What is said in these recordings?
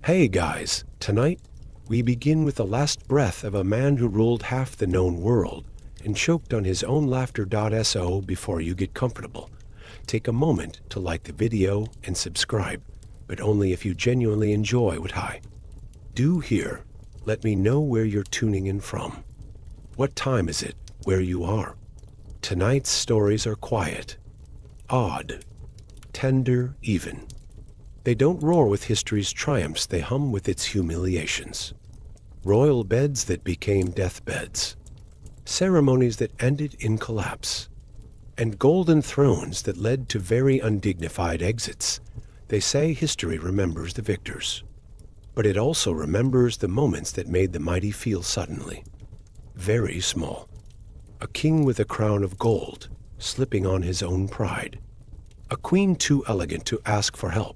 Hey guys, tonight we begin with the last breath of a man who ruled half the known world and choked on his own laughter. So before you get comfortable, take a moment to like the video and subscribe, but only if you genuinely enjoy what I do here. Let me know where you're tuning in from. What time is it where you are? Tonight's stories are quiet, odd, tender even. They don't roar with history's triumphs, they hum with its humiliations. Royal beds that became deathbeds. Ceremonies that ended in collapse. And golden thrones that led to very undignified exits. They say history remembers the victors. But it also remembers the moments that made the mighty feel suddenly very small. A king with a crown of gold, slipping on his own pride. A queen too elegant to ask for help,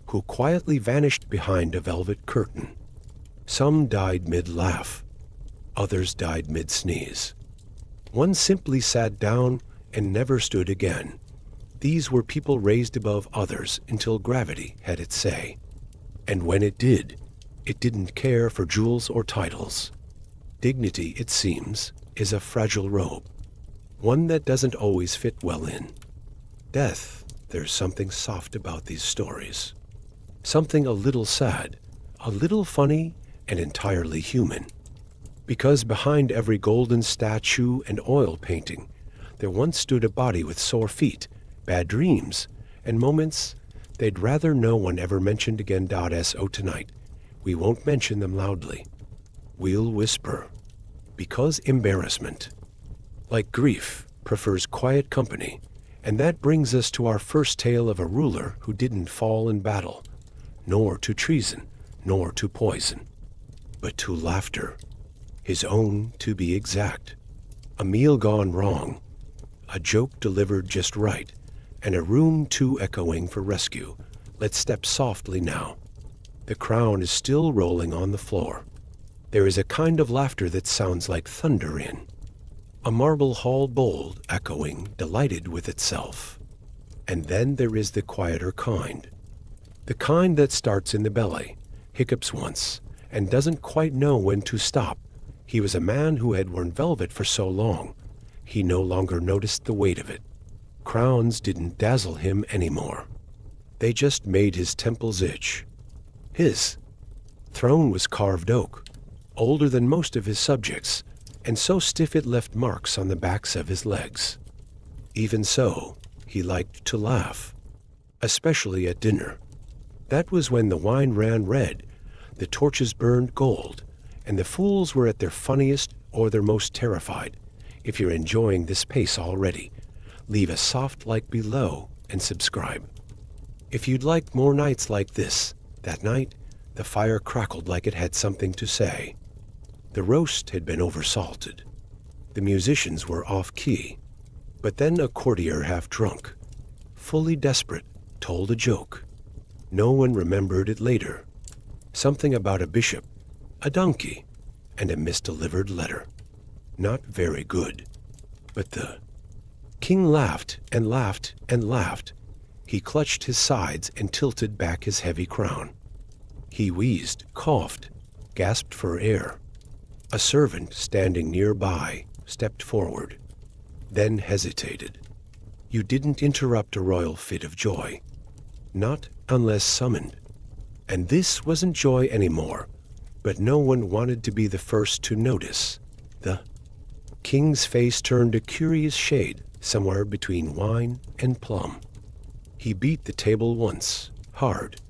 who quietly vanished behind a velvet curtain. Some died mid-laugh, others died mid-sneeze. One simply sat down and never stood again. These were people raised above others until gravity had its say. And when it did, it didn't care for jewels or titles. Dignity, it seems, is a fragile robe, one that doesn't always fit well in. Death, there's something soft about these stories. Something a little sad, a little funny, and entirely human. Because behind every golden statue and oil painting, there once stood a body with sore feet, bad dreams, and moments they'd rather no one ever mentioned again. So tonight, we won't mention them loudly. We'll whisper. Because embarrassment, like grief, prefers quiet company. And that brings us to our first tale of a ruler who didn't fall in battle, nor to treason, nor to poison, but to laughter, his own to be exact. A meal gone wrong, a joke delivered just right, and a room too echoing for rescue. Let's step softly now. The crown is still rolling on the floor. There is a kind of laughter that sounds like thunder in a marble hall, bold, echoing, delighted with itself. And then there is the quieter kind. The kind that starts in the belly, hiccups once, and doesn't quite know when to stop. He was a man who had worn velvet for so long, he no longer noticed the weight of it. Crowns didn't dazzle him anymore. They just made his temples itch. His throne was carved oak, older than most of his subjects, and so stiff it left marks on the backs of his legs. Even so, he liked to laugh, especially at dinner. That was when the wine ran red, the torches burned gold, and the fools were at their funniest or their most terrified. If you're enjoying this pace already, leave a soft like below and subscribe. If you'd like more nights like this, that night, the fire crackled like it had something to say. The roast had been oversalted. The musicians were off-key. But then a courtier half-drunk, fully desperate, told a joke. No one remembered it later. Something about a bishop, a donkey, and a misdelivered letter. Not very good. But the king laughed and laughed and laughed. He clutched his sides and tilted back his heavy crown. He wheezed, coughed, gasped for air. A servant standing nearby stepped forward, then hesitated. You didn't interrupt a royal fit of joy. Not unless summoned. And this wasn't joy anymore, but no one wanted to be the first to notice. The king's face turned a curious shade, somewhere between wine and plum. He beat the table once, hard,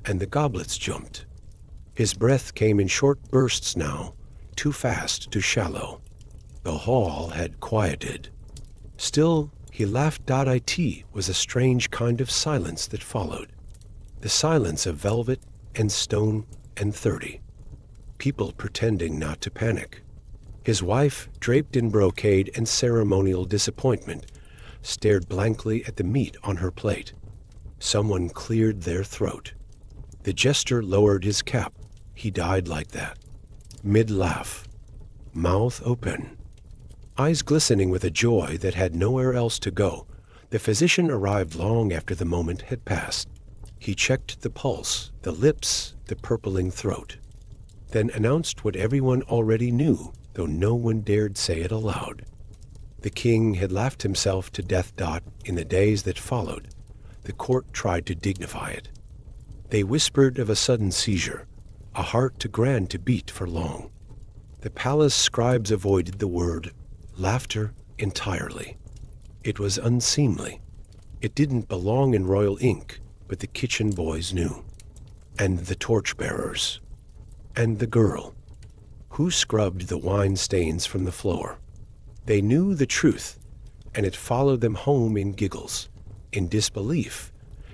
and the goblets jumped. His breath came in short bursts now, too fast, too shallow. The hall had quieted. Still, he laughed. It was a strange kind of silence that followed. The silence of velvet and stone and 30. People pretending not to panic. His wife, draped in brocade and ceremonial disappointment, stared blankly at the meat on her plate. Someone cleared their throat. The jester lowered his cap. He died like that. Mid-laugh, mouth open, eyes glistening with a joy that had nowhere else to go. The physician arrived long after the moment had passed. He checked the pulse, the lips, the purpling throat, then announced what everyone already knew, though no one dared say it aloud. The king had laughed himself to death. In the days that followed, the court tried to dignify it. They whispered of a sudden seizure, a heart too grand to beat for long. The palace scribes avoided the word laughter entirely. It was unseemly. It didn't belong in royal ink, but the kitchen boys knew. And the torchbearers. And the girl, who scrubbed the wine stains from the floor. They knew the truth, and it followed them home in giggles, in disbelief,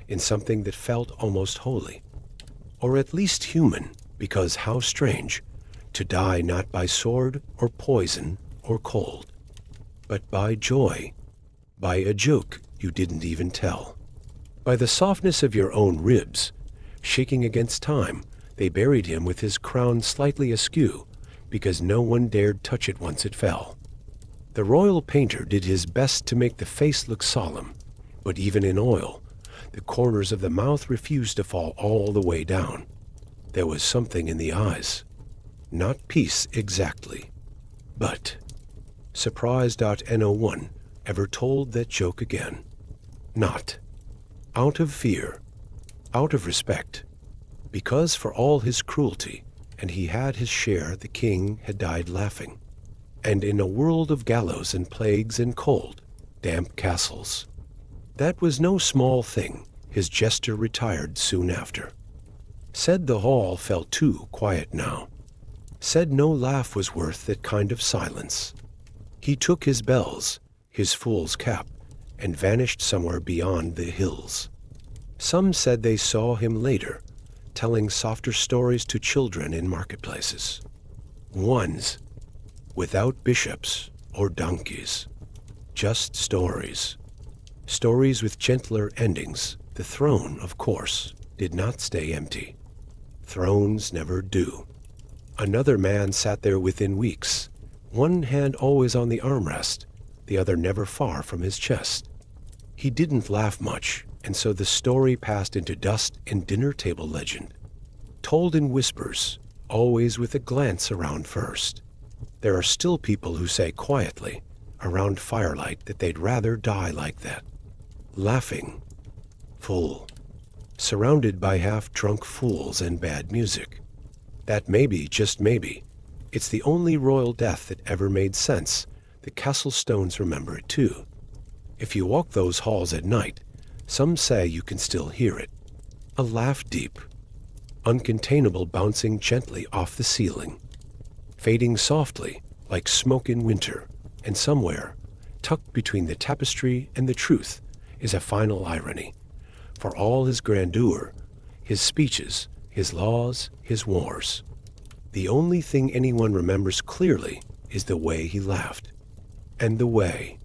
in something that felt almost holy. Or at least human, because how strange, to die not by sword or poison or cold, but by joy, by a joke you didn't even tell. By the softness of your own ribs, shaking against time, they buried him with his crown slightly askew, because no one dared touch it once it fell. The royal painter did his best to make the face look solemn, but even in oil, the corners of the mouth refused to fall all the way down. There was something in the eyes. Not peace exactly, but... Surprise.no1 ever told that joke again. Not. Out of fear. Out of respect. Because for all his cruelty, and he had his share, the king had died laughing. And in a world of gallows and plagues and cold, damp castles. That was no small thing. His jester retired soon after. Said the hall felt too quiet now. Said no laugh was worth that kind of silence. He took his bells, his fool's cap, and vanished somewhere beyond the hills. Some said they saw him later, telling softer stories to children in marketplaces. Ones without bishops or donkeys, just stories. Stories with gentler endings. The throne, of course, did not stay empty. Thrones never do. Another man sat there within weeks, one hand always on the armrest, the other never far from his chest. He didn't laugh much, and so the story passed into dust and dinner table legend, told in whispers, always with a glance around first. There are still people who say quietly, around firelight, that they'd rather die like that. Laughing. Full. Surrounded by half-drunk fools and bad music. That maybe, just maybe, it's the only royal death that ever made sense. The castle stones remember it too. If you walk those halls at night, some say you can still hear it. A laugh deep, uncontainable, bouncing gently off the ceiling. Fading softly, like smoke in winter, and somewhere, tucked between the tapestry and the truth, is a final irony. For all his grandeur, his speeches, his laws, his wars, the only thing anyone remembers clearly is the way he laughed. And the way.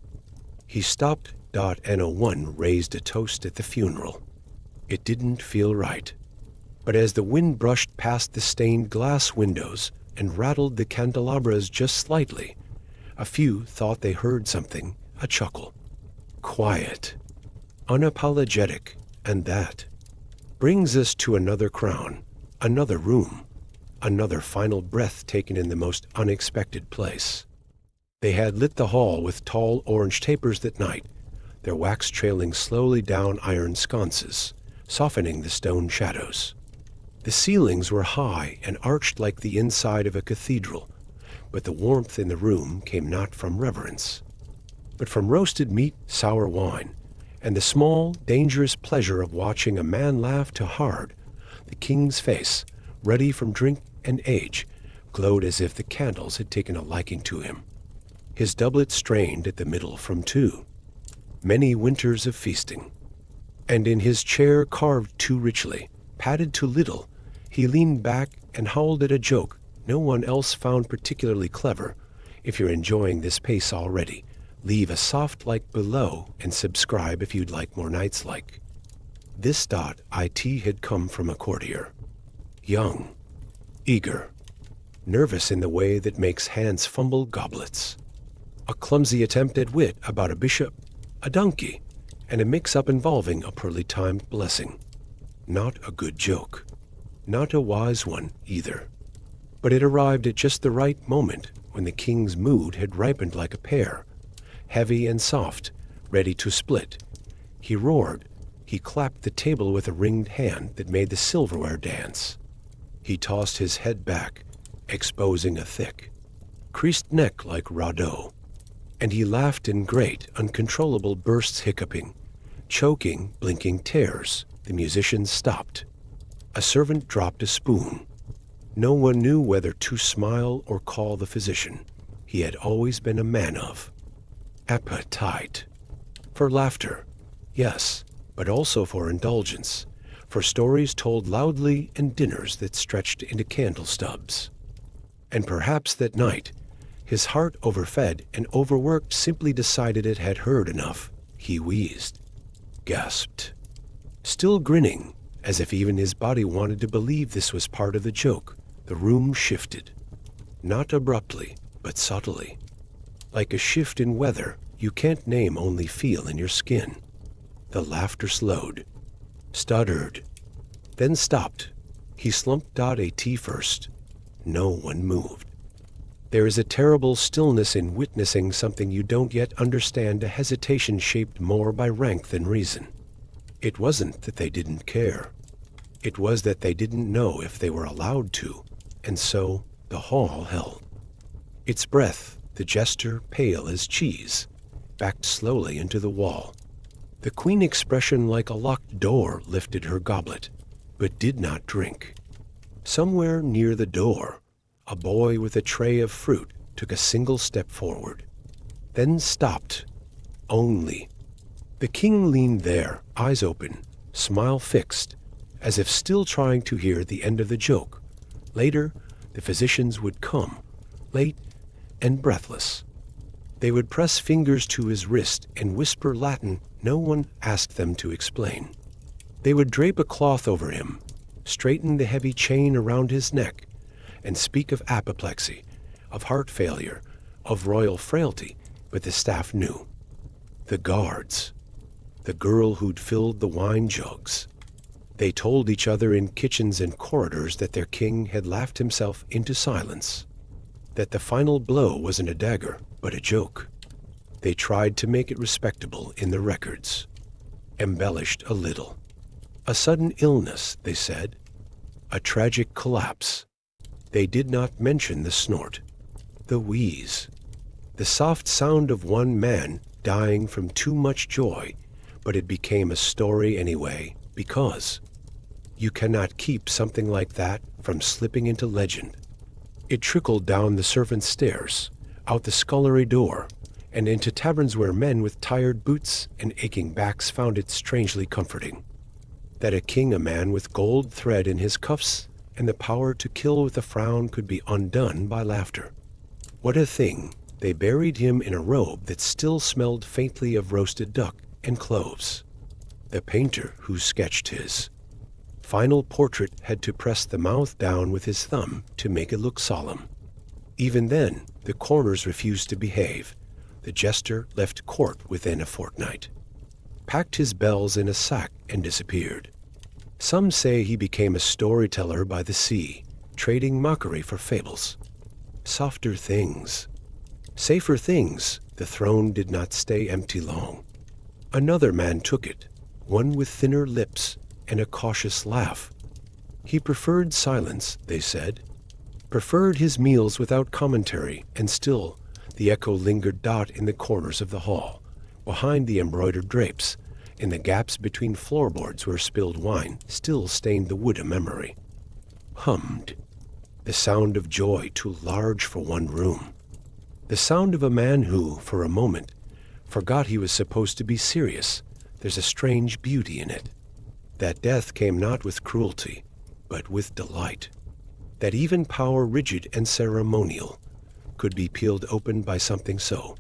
He stopped. No1 raised a toast at the funeral. It didn't feel right. But as the wind brushed past the stained glass windows and rattled the candelabras just slightly, a few thought they heard something, a chuckle. Quiet. Unapologetic. And that brings us to another crown, another room, another final breath taken in the most unexpected place. They had lit the hall with tall orange tapers that night, their wax trailing slowly down iron sconces, softening the stone shadows. The ceilings were high and arched like the inside of a cathedral, but the warmth in the room came not from reverence, but from roasted meat, sour wine, and the small, dangerous pleasure of watching a man laugh too hard. The king's face, ruddy from drink and age, glowed as if the candles had taken a liking to him. His doublet strained at the middle from many winters of feasting. And in his chair carved too richly, padded too little, he leaned back and howled at a joke no one else found particularly clever. If you're enjoying this pace already, leave a soft like below and subscribe if you'd like more nights like. This.it had come from a courtier. Young, eager, nervous in the way that makes hands fumble goblets. A clumsy attempt at wit about a bishop, a donkey, and a mix-up involving a poorly timed blessing. Not a good joke. Not a wise one, either. But it arrived at just the right moment when the king's mood had ripened like a pear, heavy and soft, ready to split. He roared. He clapped the table with a ringed hand that made the silverware dance. He tossed his head back, exposing a thick, creased neck like raw dough. And he laughed in great, uncontrollable bursts, hiccuping, choking, blinking tears. The musicians stopped. A servant dropped a spoon. No one knew whether to smile or call the physician. He had always been a man of appetite. For laughter, yes, but also for indulgence, for stories told loudly and dinners that stretched into candle stubs. And perhaps that night, his heart, overfed and overworked, simply decided it had heard enough. He wheezed, gasped, still grinning, as if even his body wanted to believe this was part of the joke. The room shifted, not abruptly, but subtly. Like a shift in weather you can't name, only feel in your skin. The laughter slowed, stuttered, then stopped. He slumped out a tea first. No one moved. There is a terrible stillness in witnessing something you don't yet understand, a hesitation shaped more by rank than reason. It wasn't that they didn't care. It was that they didn't know if they were allowed to, and so the hall held. Its breath, the jester, pale as cheese, backed slowly into the wall. The queen, expression like a locked door, lifted her goblet, but did not drink. Somewhere near the door, a boy with a tray of fruit took a single step forward, then stopped. Only. The king leaned there, eyes open, smile fixed, as if still trying to hear the end of the joke. Later, the physicians would come, late and breathless. They would press fingers to his wrist and whisper Latin no one asked them to explain. They would drape a cloth over him, straighten the heavy chain around his neck, and speak of apoplexy, of heart failure, of royal frailty, but the staff knew. The guards, the girl who'd filled the wine jugs. They told each other in kitchens and corridors that their king had laughed himself into silence, that the final blow wasn't a dagger, but a joke. They tried to make it respectable in the records, embellished a little. A sudden illness, they said, a tragic collapse. They did not mention the snort, the wheeze, the soft sound of one man dying from too much joy, but it became a story anyway, because you cannot keep something like that from slipping into legend. It trickled down the servants' stairs, out the scullery door, and into taverns where men with tired boots and aching backs found it strangely comforting. That a king, a man with gold thread in his cuffs and the power to kill with a frown, could be undone by laughter. What a thing! They buried him in a robe that still smelled faintly of roasted duck and cloves. The painter who sketched his final portrait had to press the mouth down with his thumb to make it look solemn. Even then, the corners refused to behave. The jester left court within a fortnight, packed his bells in a sack, and disappeared. Some say he became a storyteller by the sea, trading mockery for fables. Softer things, safer things. The throne did not stay empty long. Another man took it, one with thinner lips and a cautious laugh. He preferred silence, they said, preferred his meals without commentary, and still the echo lingered in the corners of the hall, behind the embroidered drapes, in the gaps between floorboards where spilled wine still stained the wood of memory. Hummed, the sound of joy too large for one room. The sound of a man who, for a moment, forgot he was supposed to be serious. There's a strange beauty in it. That death came not with cruelty, but with delight. That even power rigid and ceremonial could be peeled open by something so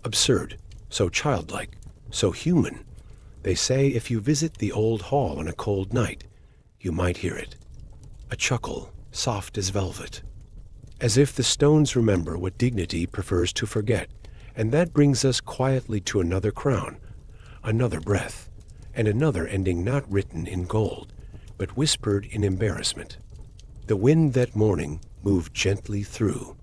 absurd, so childlike, so human. They say if you visit the old hall on a cold night, you might hear it. A chuckle, soft as velvet. As if the stones remember what dignity prefers to forget. And that brings us quietly to another crown, another breath, and another ending not written in gold, but whispered in embarrassment. The wind that morning moved gently through,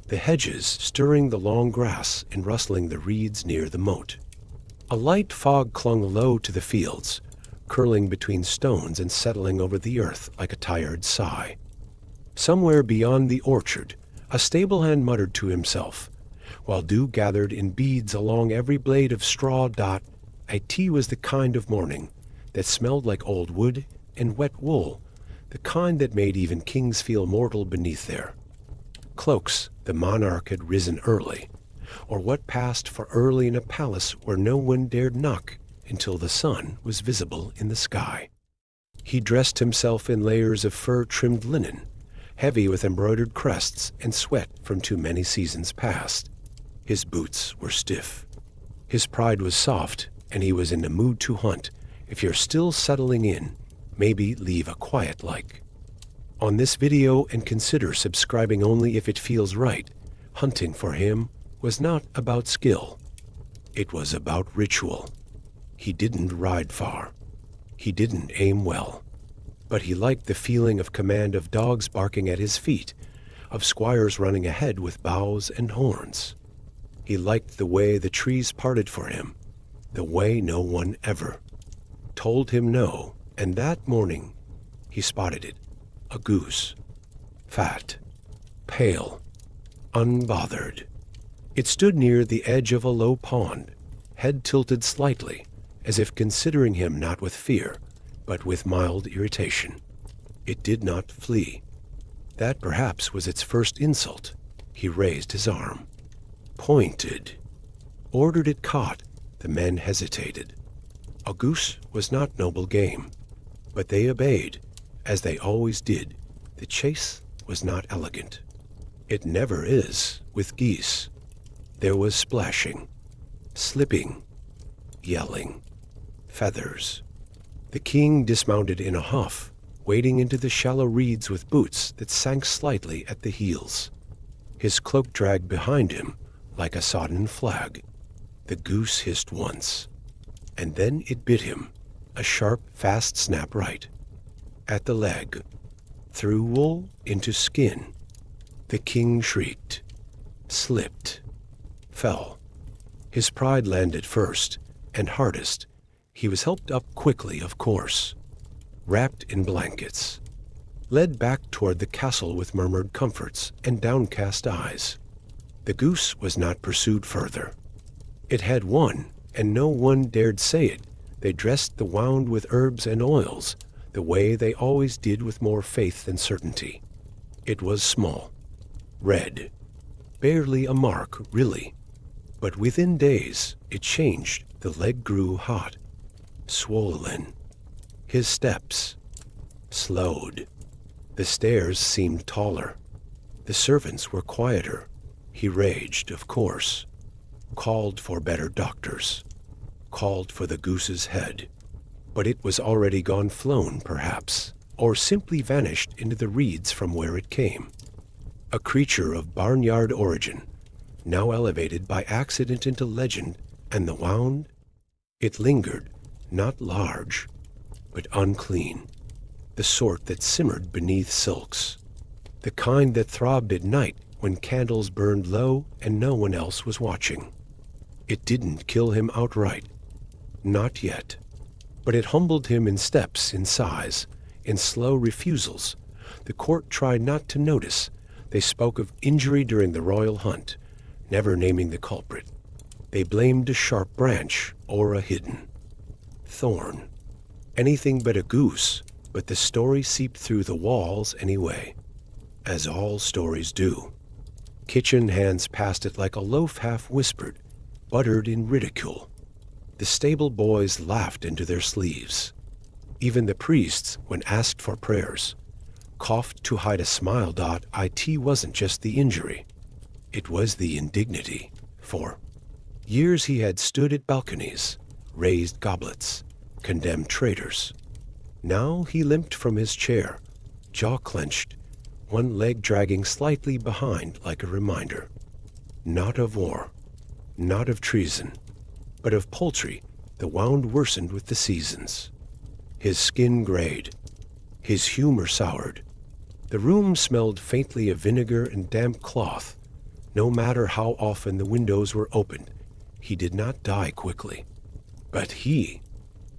the hedges stirring the long grass and rustling the reeds near the moat. A light fog clung low to the fields, curling between stones and settling over the earth like a tired sigh. Somewhere beyond the orchard, a stable hand muttered to himself, while dew gathered in beads along every blade of straw. It was the kind of morning that smelled like old wood and wet wool, the kind that made even kings feel mortal beneath their cloaks. The monarch had risen early, or what passed for early in a palace where no one dared knock until the sun was visible in the sky. He dressed himself in layers of fur-trimmed linen, heavy with embroidered crests and sweat from too many seasons past. His boots were stiff. His pride was soft, and he was in the mood to hunt. If you're still settling in, maybe leave a quiet like on this video and consider subscribing only if it feels right. Hunting for him was not about skill. It was about ritual. He didn't ride far. He didn't aim well. But he liked the feeling of command, of dogs barking at his feet, of squires running ahead with bows and horns. He liked the way the trees parted for him, the way no one ever told him no. And that morning he spotted it, a goose, fat, pale, unbothered. It stood near the edge of a low pond, head tilted slightly, as if considering him not with fear, but with mild irritation. It did not flee. That perhaps was its first insult. He raised his arm, pointed, ordered it caught. The men hesitated. A goose was not noble game, but they obeyed, as they always did. The chase was not elegant. It never is with geese. There was splashing, slipping, yelling, feathers. The king dismounted in a huff, wading into the shallow reeds with boots that sank slightly at the heels. His cloak dragged behind him like a sodden flag. The goose hissed once, and then it bit him, a sharp, fast snap right at the leg, through wool into skin. The king shrieked, slipped, fell. His pride landed first and hardest. He was helped up quickly, of course, wrapped in blankets, led back toward the castle with murmured comforts and downcast eyes. The goose was not pursued further. It had won, and no one dared say it. They dressed the wound with herbs and oils, the way they always did, with more faith than certainty. It was small, red, barely a mark, really. But within days, it changed. The leg grew hot, swollen. His steps slowed. The stairs seemed taller. The servants were quieter. He raged, of course, called for better doctors, called for the goose's head. But it was already gone, flown perhaps, or simply vanished into the reeds from where it came. A creature of barnyard origin, now elevated by accident into legend. And the wound? It lingered, not large, but unclean, the sort that simmered beneath silks, the kind that throbbed at night when candles burned low and no one else was watching. It didn't kill him outright, not yet, but it humbled him in steps, in size, in slow refusals. The court tried not to notice. They spoke of injury during the royal hunt, never naming the culprit. They blamed a sharp branch or a hidden thorn. Anything but a goose, but the story seeped through the walls anyway, as all stories do. Kitchen hands passed it like a loaf, half whispered, buttered in ridicule. The stable boys laughed into their sleeves. Even the priests, when asked for prayers, coughed to hide a smile. It wasn't just the injury. It was the indignity. For years he had stood at balconies, raised goblets, condemned traitors. Now he limped from his chair, jaw clenched, one leg dragging slightly behind like a reminder. Not of war, not of treason, but of poultry. The wound worsened with the seasons. His skin grayed, His humor soured. The room smelled faintly of vinegar and damp cloth. No matter how often the windows were opened, he did not die quickly. But he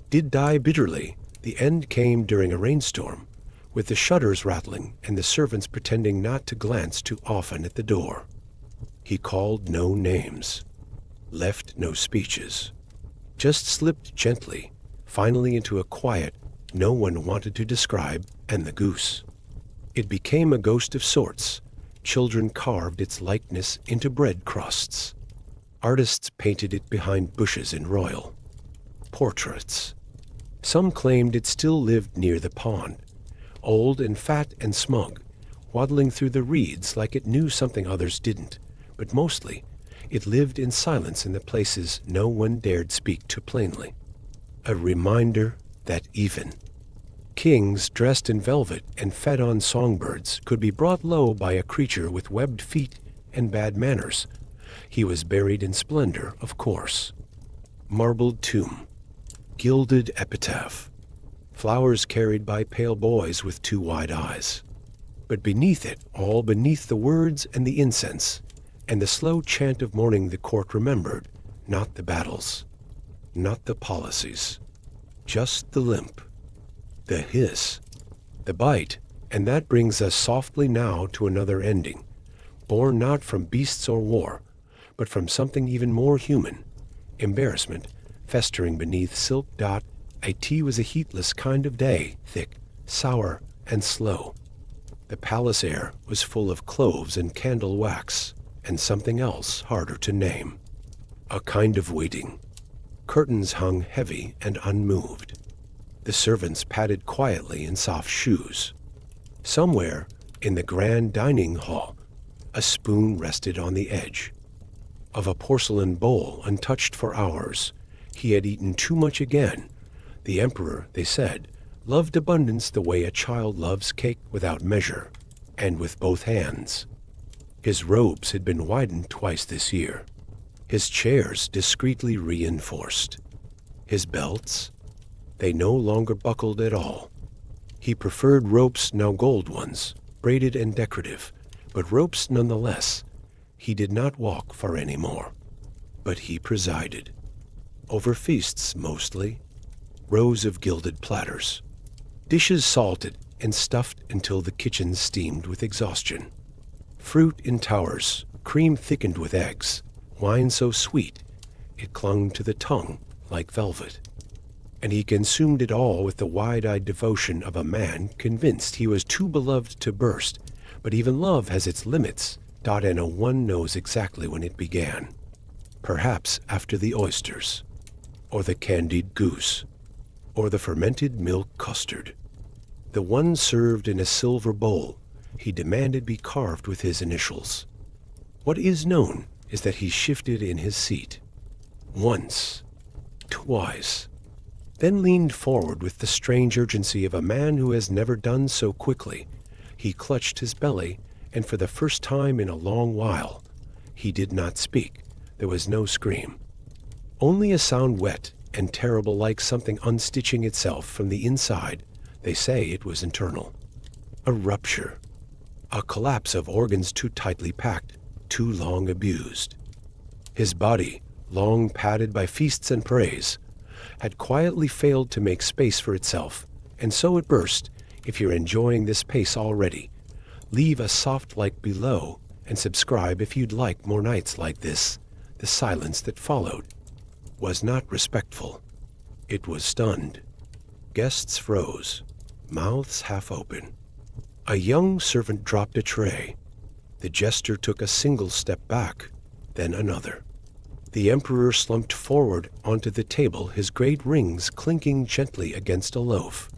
did die bitterly. The end came during a rainstorm, with the shutters rattling and the servants pretending not to glance too often at the door. He called no names, left no speeches, just slipped gently, finally into a quiet no one wanted to describe, and the goose. It became a ghost of sorts. Children carved its likeness into bread crusts. Artists painted it behind bushes in royal portraits. Some claimed it still lived near the pond, old and fat and smug, waddling through the reeds like it knew something others didn't, but mostly it lived in silence in the places no one dared speak to plainly. A reminder that even kings dressed in velvet and fed on songbirds could be brought low by a creature with webbed feet and bad manners. He was buried in splendor, of course. Marbled tomb, gilded epitaph, flowers carried by pale boys with too wide eyes. But beneath it, all beneath the words and the incense, and the slow chant of mourning, the court remembered, not the battles, not the policies, just the limp, the hiss, the bite. And that brings us softly now to another ending, born not from beasts or war, but from something even more human, embarrassment, festering beneath silk. It was a heatless kind of day, thick, sour, and slow. The palace air was full of cloves and candle wax, and something else harder to name. A kind of waiting. Curtains hung heavy and unmoved. The servants padded quietly in soft shoes. Somewhere in the grand dining hall, a spoon rested on the edge of a porcelain bowl untouched for hours. He had eaten too much again. The emperor, they said, loved abundance the way a child loves cake without measure, and with both hands. His robes had been widened twice this year, his chairs discreetly reinforced. His belts, they no longer buckled at all. He preferred ropes, now gold ones, braided and decorative, but ropes nonetheless. He did not walk far anymore, but he presided. Over feasts mostly, rows of gilded platters, dishes salted and stuffed until the kitchen steamed with exhaustion, fruit in towers, cream thickened with eggs, wine so sweet it clung to the tongue like velvet. And he consumed it all with the wide-eyed devotion of a man convinced he was too beloved to burst. But even love has its limits, and no one knows exactly when it began. Perhaps after the oysters, or the candied goose, or the fermented milk custard. The one served in a silver bowl, he demanded be carved with his initials. What is known is that he shifted in his seat. Once, twice, then leaned forward with the strange urgency of a man who has never done so quickly. He clutched his belly, and for the first time in a long while, he did not speak. There was no scream. Only a sound wet and terrible, like something unstitching itself from the inside. They say it was internal. A rupture. A collapse of organs too tightly packed, too long abused. His body, long padded by feasts and praise, had quietly failed to make space for itself, and so it burst. If you're enjoying this pace already, leave a soft like below and subscribe if you'd like more nights like this. The silence that followed was not respectful. It was stunned. Guests froze, mouths half open. A young servant dropped a tray. The jester took a single step back, then another. The emperor slumped forward onto the table, his great rings clinking gently against a loaf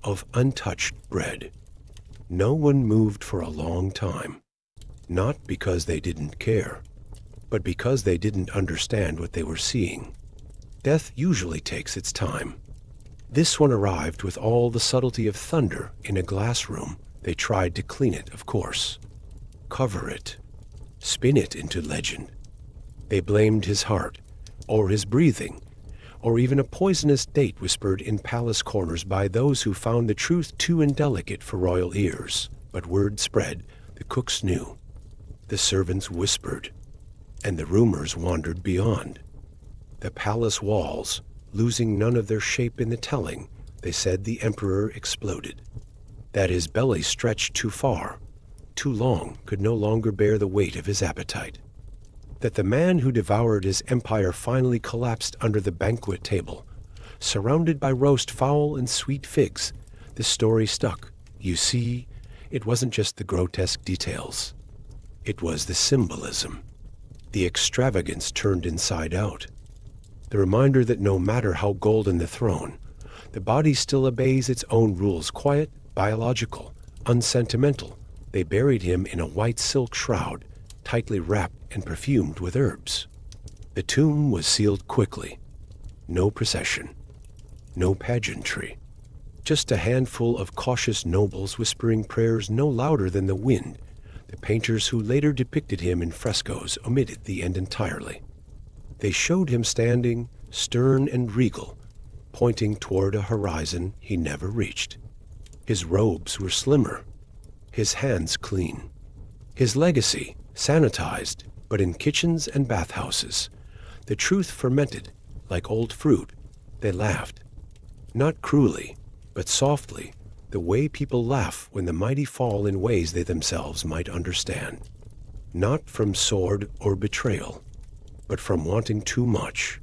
of untouched bread. No one moved for a long time, not because they didn't care, but because they didn't understand what they were seeing. Death usually takes its time. This one arrived with all the subtlety of thunder in a glass room. They tried to clean it, of course, cover it, spin it into legend. They blamed his heart, or his breathing, or even a poisonous date whispered in palace corners by those who found the truth too indelicate for royal ears. But word spread, the cooks knew, the servants whispered, and the rumors wandered beyond. The palace walls, losing none of their shape in the telling, they said the emperor exploded, that his belly stretched too far, too long, could no longer bear the weight of his appetite, that the man who devoured his empire finally collapsed under the banquet table, surrounded by roast fowl and sweet figs. The story stuck. You see, it wasn't just the grotesque details. It was the symbolism, the extravagance turned inside out, the reminder that no matter how golden the throne, the body still obeys its own rules, quiet, biological, unsentimental. They buried him in a white silk shroud, tightly wrapped and perfumed with herbs. The tomb was sealed quickly. No procession, no pageantry, just a handful of cautious nobles whispering prayers no louder than the wind. The painters who later depicted him in frescoes omitted the end entirely. They showed him standing, stern and regal, pointing toward a horizon he never reached. His robes were slimmer, his hands clean, his legacy sanitized, but in kitchens and bathhouses, the truth fermented like old fruit. They laughed, not cruelly, but softly, the way people laugh when the mighty fall in ways they themselves might understand. Not from sword or betrayal, but from wanting too much,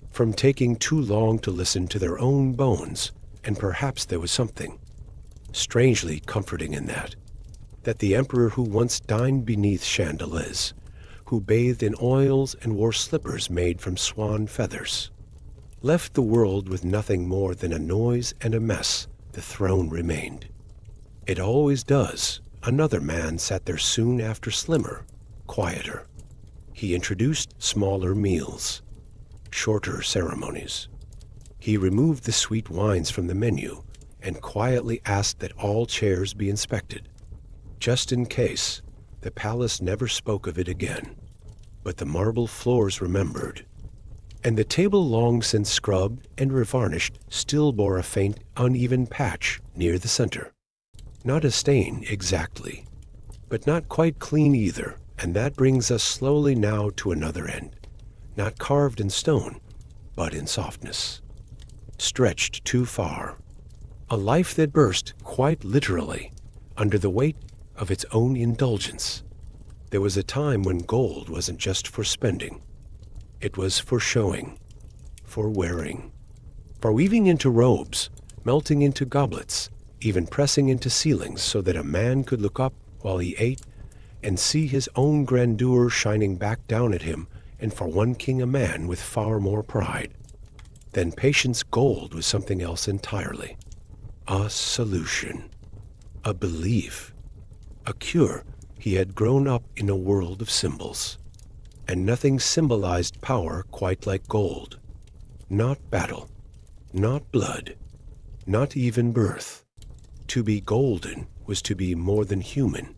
from taking too long to listen to their own bones. And perhaps there was something strangely comforting in that the emperor who once dined beneath chandeliers, who bathed in oils and wore slippers made from swan feathers, left the world with nothing more than a noise and a mess. The throne remained. It always does. Another man sat there soon after, slimmer, quieter. He introduced smaller meals, shorter ceremonies. He removed the sweet wines from the menu and quietly asked that all chairs be inspected. Just in case, the palace never spoke of it again, but the marble floors remembered, and the table long since scrubbed and revarnished still bore a faint, uneven patch near the center. Not a stain exactly, but not quite clean either, and that brings us slowly now to another end, not carved in stone, but in softness. Stretched too far. A life that burst, quite literally, under the weight of its own indulgence. There was a time when gold wasn't just for spending. It was for showing, for wearing, for weaving into robes, melting into goblets, even pressing into ceilings so that a man could look up while he ate and see his own grandeur shining back down at him, and for one king a man with far more pride. Then patience gold was something else entirely. A solution, a belief, a cure. He had grown up in a world of symbols, and nothing symbolized power quite like gold. Not battle, not blood, not even birth. To be golden was to be more than human.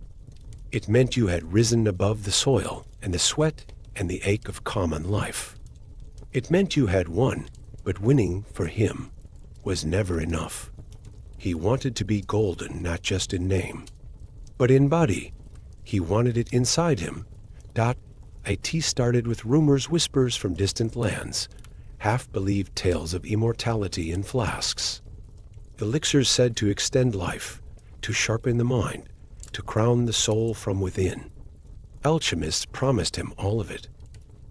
It meant you had risen above the soil and the sweat and the ache of common life. It meant you had won, but winning for him was never enough. He wanted to be golden, not just in name, but in body. He wanted it inside him. It started with rumors, whispers from distant lands, half-believed tales of immortality in flasks. Elixirs said to extend life, to sharpen the mind, to crown the soul from within. Alchemists promised him all of it.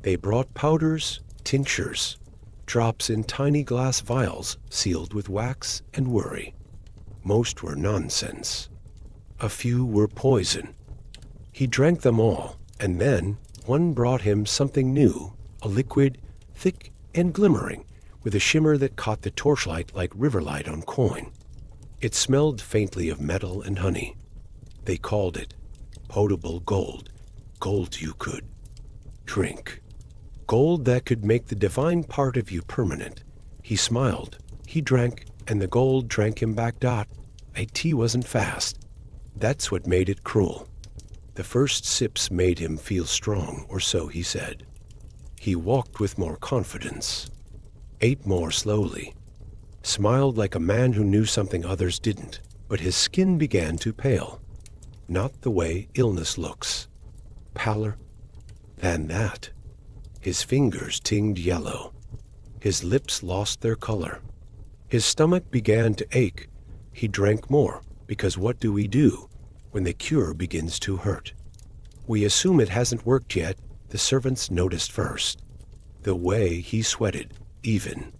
They brought powders, tinctures, drops in tiny glass vials sealed with wax and worry. Most were nonsense. A few were poison. He drank them all, and then one brought him something new, a liquid, thick and glimmering, with a shimmer that caught the torchlight like riverlight on coin. It smelled faintly of metal and honey. They called it potable gold, gold you could drink, gold that could make the divine part of you permanent. He smiled, he drank, and the gold drank him back. It wasn't fast. That's what made it cruel. The first sips made him feel strong, or so he said. He walked with more confidence. ate more slowly, smiled like a man who knew something others didn't, but his skin began to pale. Not the way illness looks. Paler than that. His fingers tinged yellow. His lips lost their color. His stomach began to ache. He drank more, because what do we do when the cure begins to hurt? We assume it hasn't worked yet. The servants noticed first. The way he sweated, even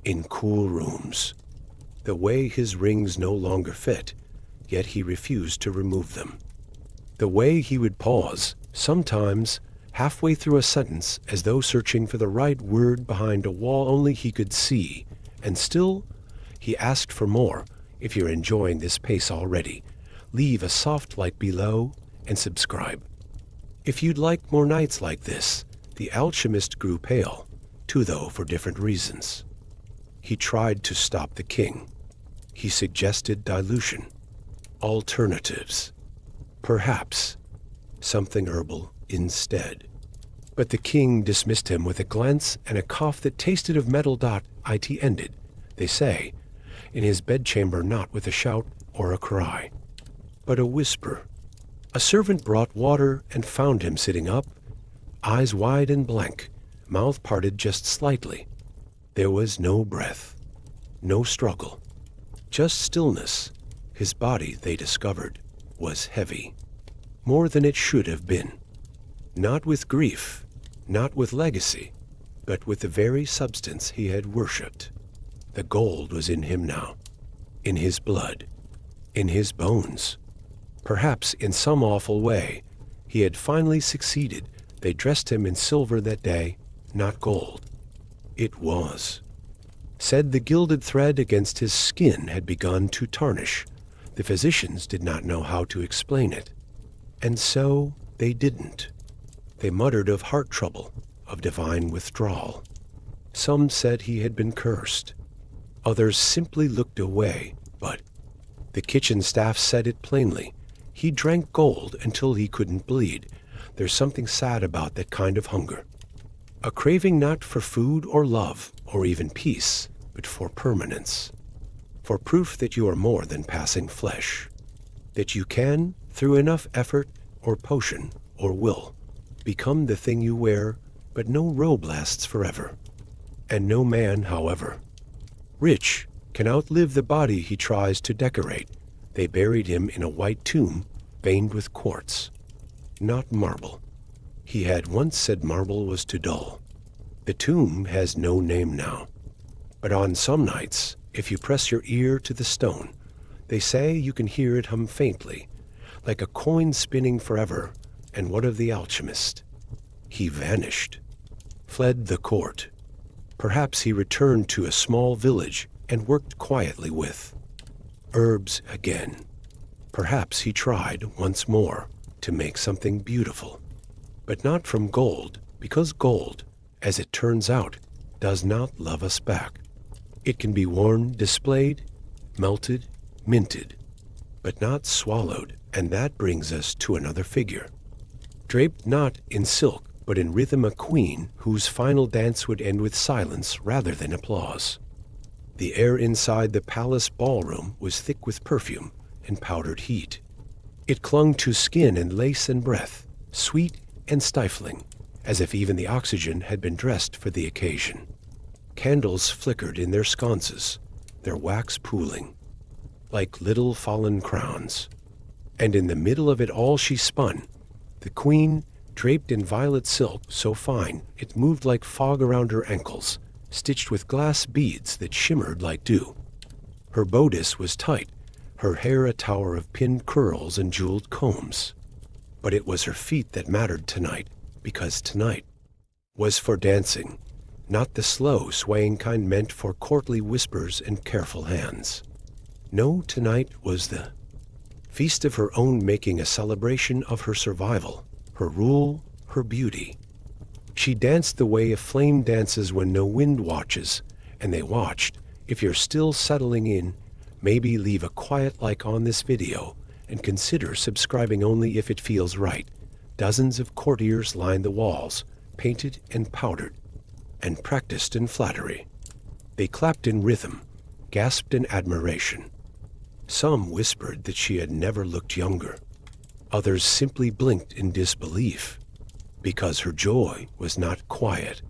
in cool rooms. The way his rings no longer fit, yet he refused to remove them. The way he would pause, sometimes halfway through a sentence, as though searching for the right word behind a wall only he could see, and still he asked for more. If you're enjoying this pace already, leave a soft like below and subscribe. If you'd like more nights like this. The alchemist grew pale, too, though for different reasons. He tried to stop the king. He suggested dilution, alternatives, perhaps something herbal instead. But the king dismissed him with a glance and a cough that tasted of metal. It ended, they say, in his bedchamber, not with a shout or a cry, but a whisper. A servant brought water and found him sitting up, eyes wide and blank, mouth parted just slightly. There was no breath, no struggle, just stillness. His body, they discovered, was heavy, more than it should have been. Not with grief, not with legacy, but with the very substance he had worshipped. The gold was in him now, in his blood, in his bones. Perhaps in some awful way, he had finally succeeded. They dressed him in silver that day, not gold. It was. Said the gilded thread against his skin had begun to tarnish. The physicians did not know how to explain it. And so they didn't. They muttered of heart trouble, of divine withdrawal. Some said he had been cursed. Others simply looked away, but the kitchen staff said it plainly. He drank gold until he couldn't bleed. There's something sad about that kind of hunger. A craving not for food or love or even peace, but for permanence. For proof that you are more than passing flesh. That you can, through enough effort or potion or will, become the thing you wear, but no robe lasts forever. And no man, however rich, can outlive the body he tries to decorate. They buried him in a white tomb, veined with quartz. Not marble. He had once said marble was too dull. The tomb has no name now. But on some nights, if you press your ear to the stone, they say you can hear it hum faintly, like a coin spinning forever. And what of the alchemist? He vanished, fled the court. Perhaps he returned to a small village and worked quietly with herbs again. Perhaps he tried once more to make something beautiful, but not from gold, because gold, as it turns out, does not love us back. It can be worn, displayed, melted, minted, but not swallowed, and that brings us to another figure. Draped not in silk, but in rhythm, a queen whose final dance would end with silence rather than applause. The air inside the palace ballroom was thick with perfume and powdered heat. It clung to skin and lace and breath, sweet and stifling, as if even the oxygen had been dressed for the occasion. Candles flickered in their sconces, their wax pooling, like little fallen crowns. And in the middle of it all she spun, the queen, draped in violet silk so fine it moved like fog around her ankles, stitched with glass beads that shimmered like dew. Her bodice was tight, her hair a tower of pinned curls and jeweled combs. But it was her feet that mattered tonight, because tonight was for dancing, not the slow, swaying kind meant for courtly whispers and careful hands. No, tonight was the feast of her own making, a celebration of her survival, her rule, her beauty. She danced the way a flame dances when no wind watches, and they watched. If you're still settling in, maybe leave a quiet like on this video and consider subscribing only if it feels right. Dozens of courtiers lined the walls, painted and powdered, and practiced in flattery. They clapped in rhythm, gasped in admiration. Some whispered that she had never looked younger. Others simply blinked in disbelief, because her joy was not quiet.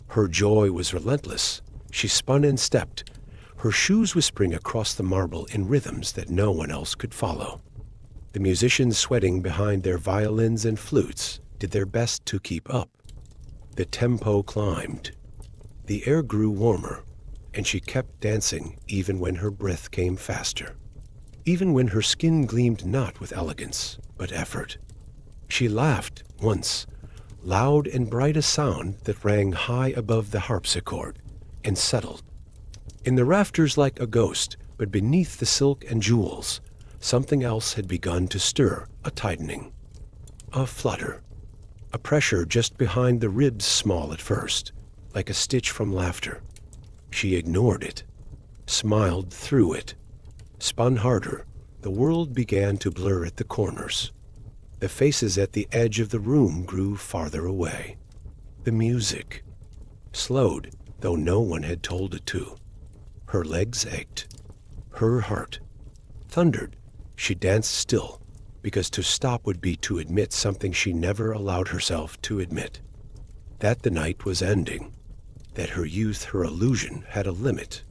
Her joy was relentless. She spun and stepped, her shoes whispering across the marble in rhythms that no one else could follow. The musicians, sweating behind their violins and flutes, did their best to keep up. The tempo climbed. The air grew warmer, and she kept dancing even when her breath came faster, even when her skin gleamed not with elegance, but effort. She laughed once, loud and bright a sound that rang high above the harpsichord, and settled in the rafters like a ghost, but beneath the silk and jewels, something else had begun to stir, a tightening, a flutter, a pressure just behind the ribs, small at first, like a stitch from laughter. She ignored it, smiled through it, spun harder. The world began to blur at the corners. The faces at the edge of the room grew farther away. The music slowed, though no one had told it to. Her legs ached. Her heart thundered. She danced still, because to stop would be to admit something she never allowed herself to admit. That the night was ending. That her youth, her illusion, had a limit.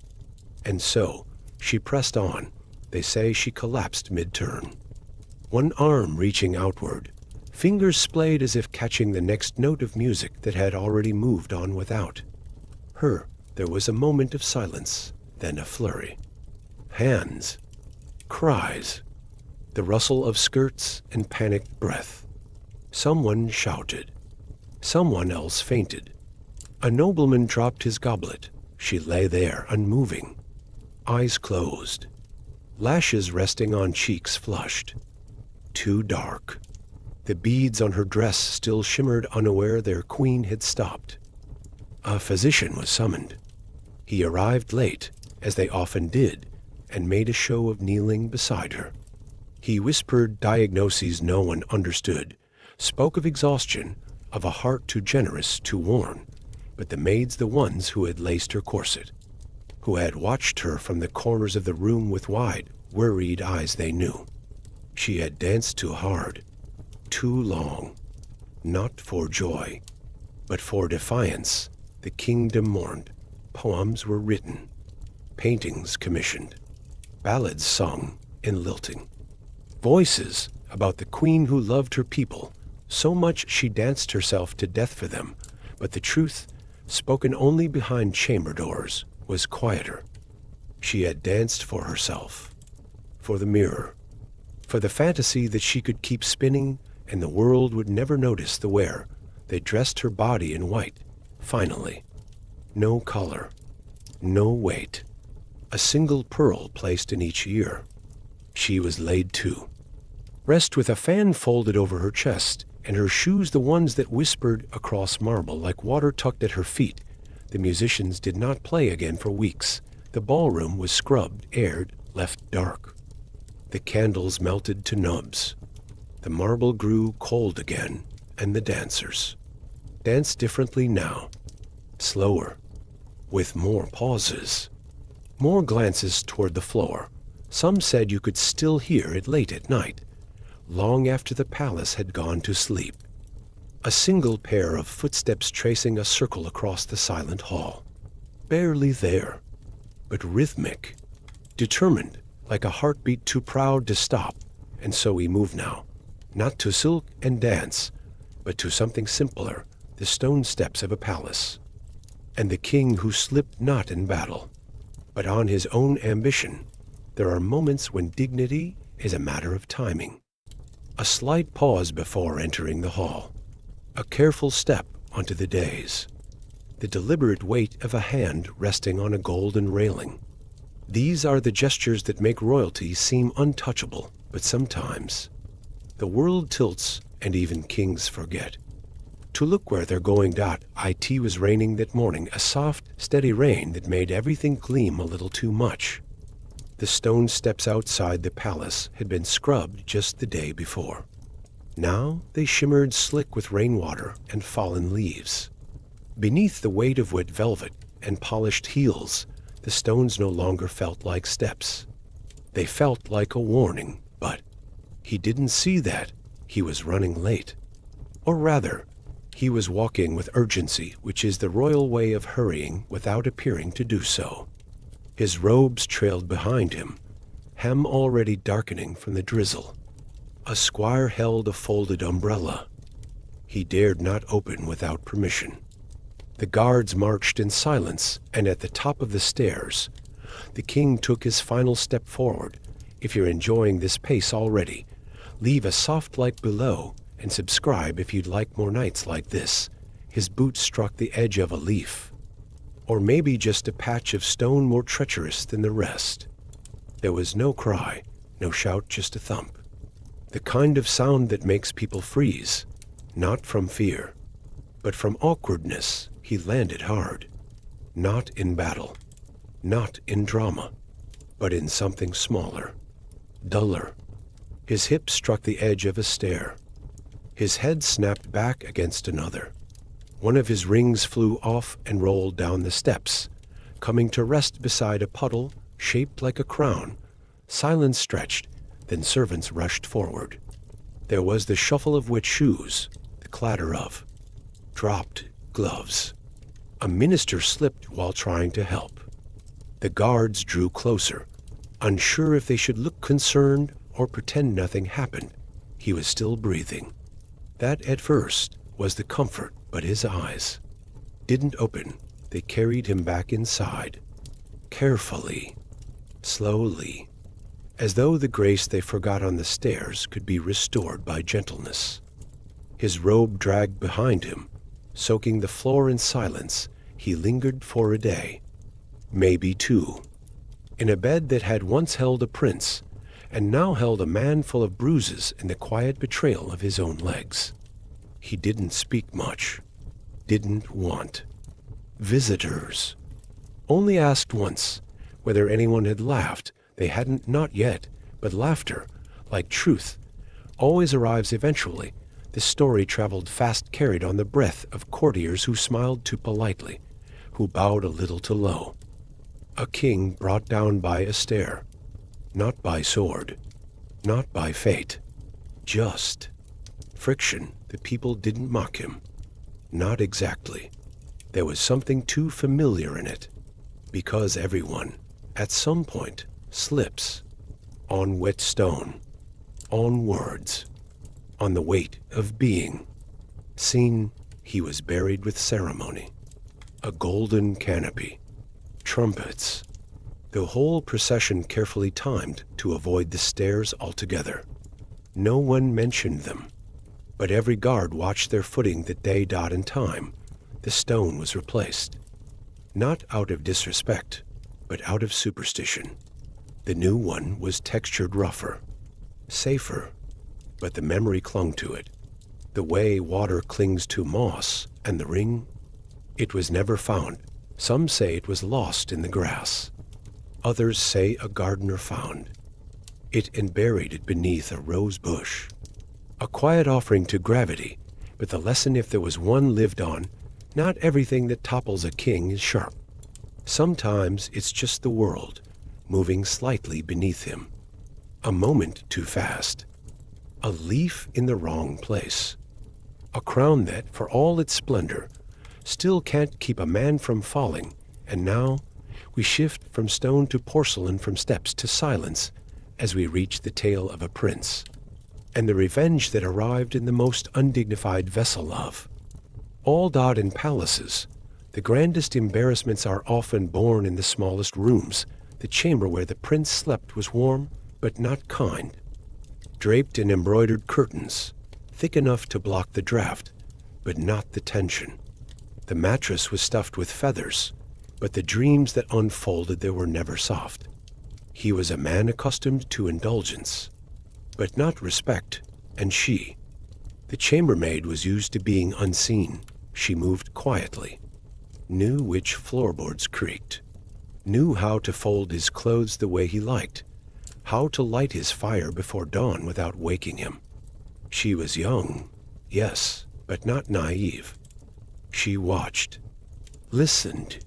And so she pressed on. They say she collapsed mid-turn. One arm reaching outward, fingers splayed as if catching the next note of music that had already moved on without her. There was a moment of silence, then a flurry. Hands, cries, the rustle of skirts and panicked breath. Someone shouted. Someone else fainted. A nobleman dropped his goblet. She lay there, unmoving, eyes closed, lashes resting on cheeks flushed. Too dark. The beads on her dress still shimmered, unaware their queen had stopped. A physician was summoned. He arrived late, as they often did, and made a show of kneeling beside her. He whispered diagnoses no one understood, spoke of exhaustion, of a heart too generous to warn, but the maids, the ones who had laced her corset, who had watched her from the corners of the room with wide, worried eyes, they knew. She had danced too hard, too long, not for joy, but for defiance. The kingdom mourned. Poems were written, paintings commissioned, ballads sung in lilting, voices about the queen who loved her people so much she danced herself to death for them. But the truth, spoken only behind chamber doors, was quieter. She had danced for herself, for the mirror, for the fantasy that she could keep spinning and the world would never notice the wear. They dressed her body in white, finally. No color, no weight, a single pearl placed in each ear. She was laid to rest with a fan folded over her chest, and her shoes the ones that whispered across marble like water tucked at her feet. The musicians did not play again for weeks. The ballroom was scrubbed, aired, left dark. The candles melted to nubs. The marble grew cold again, and the dancers danced differently now, slower, with more pauses, more glances toward the floor. Some said you could still hear it late at night, long after the palace had gone to sleep. A single pair of footsteps tracing a circle across the silent hall. Barely there, but rhythmic, determined, like a heartbeat too proud to stop. And so we move now, not to silk and dance, but to something simpler, the stone steps of a palace. And the king who slipped not in battle, but on his own ambition. There are moments when dignity is a matter of timing. A slight pause before entering the hall. A careful step onto the dais. The deliberate weight of a hand resting on a golden railing. These are the gestures that make royalty seem untouchable, but sometimes the world tilts and even kings forget to look where they're going. It was raining that morning, a soft, steady rain that made everything gleam a little too much. The stone steps outside the palace had been scrubbed just the day before. Now they shimmered slick with rainwater and fallen leaves. Beneath the weight of wet velvet, and polished heels, the stones no longer felt like steps. They felt like a warning, but he didn't see that. He was running late. Or rather, he was walking with urgency, which is the royal way of hurrying without appearing to do so. His robes trailed behind him, hem already darkening from the drizzle. A squire held a folded umbrella. He dared not open without permission. The guards marched in silence, and at the top of the stairs, the king took his final step forward. If you're enjoying this pace already, leave a soft like below and subscribe if you'd like more nights like this. His boot struck the edge of a leaf, or maybe just a patch of stone more treacherous than the rest. There was no cry, no shout, just a thump. The kind of sound that makes people freeze, not from fear, but from awkwardness. He landed hard, not in battle, not in drama, but in something smaller, duller. His hip struck the edge of a stair. His head snapped back against another. One of his rings flew off and rolled down the steps, coming to rest beside a puddle shaped like a crown. Silence stretched, then servants rushed forward. There was the shuffle of wet shoes, the clatter of dropped gloves. A minister slipped while trying to help. The guards drew closer, unsure if they should look concerned or pretend nothing happened. He was still breathing. That, at first, was the comfort, but his eyes didn't open. They carried him back inside, carefully, slowly, as though the grace they forgot on the stairs could be restored by gentleness. His robe dragged behind him, soaking the floor in silence. He lingered for a day, maybe two, in a bed that had once held a prince, and now held a man full of bruises and the quiet betrayal of his own legs. He didn't speak much, didn't want visitors. Only asked once whether anyone had laughed. They hadn't, not yet, but laughter, like truth, always arrives eventually. The story traveled fast, carried on the breath of courtiers who smiled too politely, who bowed a little too low. A king brought down by a stair, not by sword, not by fate, just friction. The people didn't mock him. Not exactly. There was something too familiar in it, because everyone, at some point, slips on wet stone, on words, on the weight of being seen. He was buried with ceremony, a golden canopy, trumpets, the whole procession carefully timed to avoid the stairs altogether. No one mentioned them, but every guard watched their footing that day. In time, the stone was replaced, not out of disrespect, but out of superstition. The new one was textured rougher, safer, but the memory clung to it, the way water clings to moss. And the ring? It was never found. Some say it was lost in the grass. Others say a gardener found it and buried it beneath a rose bush. A quiet offering to gravity, but the lesson, if there was one, lived on. Not everything that topples a king is sharp. Sometimes it's just the world, moving slightly beneath him. A moment too fast. A leaf in the wrong place. A crown that, for all its splendor, still can't keep a man from falling. And now we shift from stone to porcelain, from steps to silence, as we reach the tale of a prince, and the revenge that arrived in the most undignified vessel of all. In palaces, the grandest embarrassments are often born in the smallest rooms. The chamber where the prince slept was warm, but not kind, draped in embroidered curtains, thick enough to block the draft, but not the tension. The mattress was stuffed with feathers, but the dreams that unfolded there were never soft. He was a man accustomed to indulgence, but not respect, and she, the chambermaid, was used to being unseen. She moved quietly, knew which floorboards creaked, knew how to fold his clothes the way he liked, how to light his fire before dawn without waking him. She was young, yes, but not naive. She watched, listened,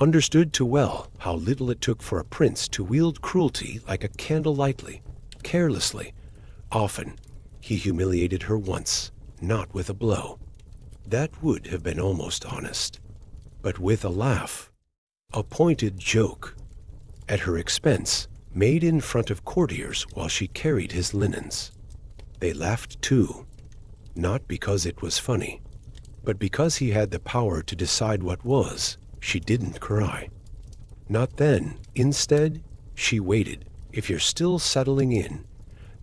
understood too well how little it took for a prince to wield cruelty like a candle lightly, carelessly. Often, he humiliated her once, not with a blow. That would have been almost honest. But with a laugh, a pointed joke, at her expense, made in front of courtiers while she carried his linens. They laughed too, not because it was funny, but because he had the power to decide what was. She didn't cry. Not then. Instead, she waited. If you're still settling in,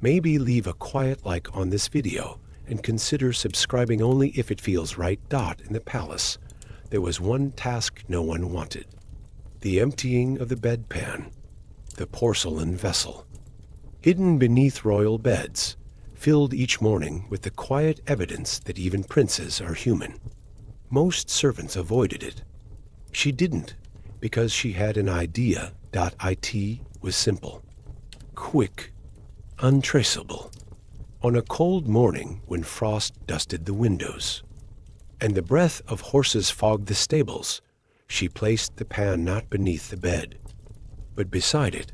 maybe leave a quiet like on this video and consider subscribing only if it feels right. In the palace, there was one task no one wanted. The emptying of the bedpan, the porcelain vessel, hidden beneath royal beds, filled each morning with the quiet evidence that even princes are human. Most servants avoided it. She didn't, because she had an idea. It was simple, quick, untraceable. On a cold morning when frost dusted the windows, and the breath of horses fogged the stables, she placed the pan not beneath the bed, but beside it,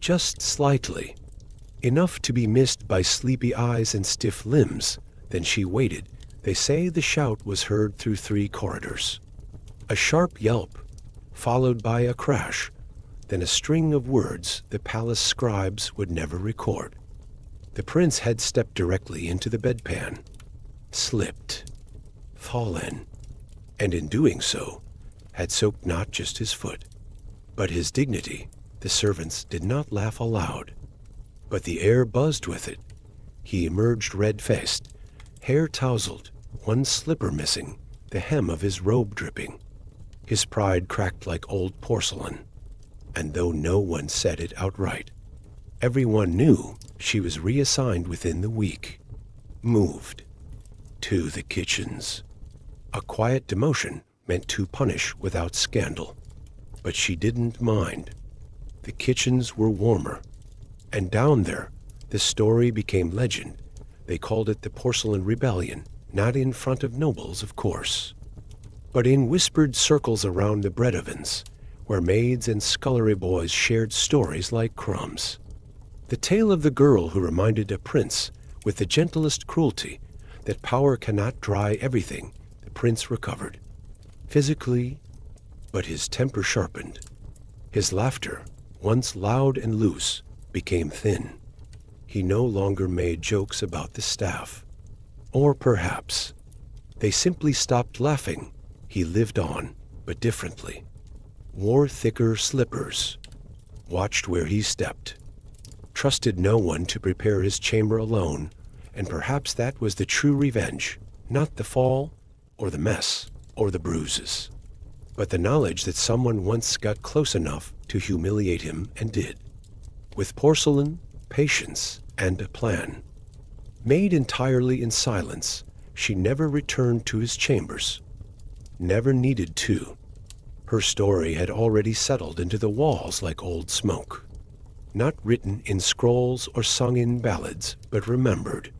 just slightly, enough to be missed by sleepy eyes and stiff limbs. Then she waited. They say the shout was heard through 3 corridors. A sharp yelp, followed by a crash, then a string of words the palace scribes would never record. The prince had stepped directly into the bedpan, slipped, fallen, and in doing so, had soaked not just his foot, but his dignity. The servants did not laugh aloud, but the air buzzed with it. He emerged red-faced, hair tousled, one slipper missing, the hem of his robe dripping. His pride cracked like old porcelain, and though no one said it outright, everyone knew she was reassigned within the week, moved to the kitchens. A quiet demotion meant to punish without scandal, but she didn't mind. The kitchens were warmer, and down there, the story became legend. They called it the Porcelain Rebellion, not in front of nobles, of course, but in whispered circles around the bread ovens, where maids and scullery boys shared stories like crumbs. The tale of the girl who reminded a prince, with the gentlest cruelty, that power cannot dry everything. The prince recovered, physically, but his temper sharpened. His laughter, once loud and loose, became thin. He no longer made jokes about the staff. Or perhaps they simply stopped laughing. He lived on, but differently. Wore thicker slippers, watched where he stepped, trusted no one to prepare his chamber alone, and perhaps that was the true revenge, not the fall, or the mess, or the bruises, but the knowledge that someone once got close enough to humiliate him and did. With porcelain, patience, and a plan. Made entirely in silence, she never returned to his chambers. Never needed to. Her story had already settled into the walls like old smoke. Not written in scrolls or sung in ballads, but remembered.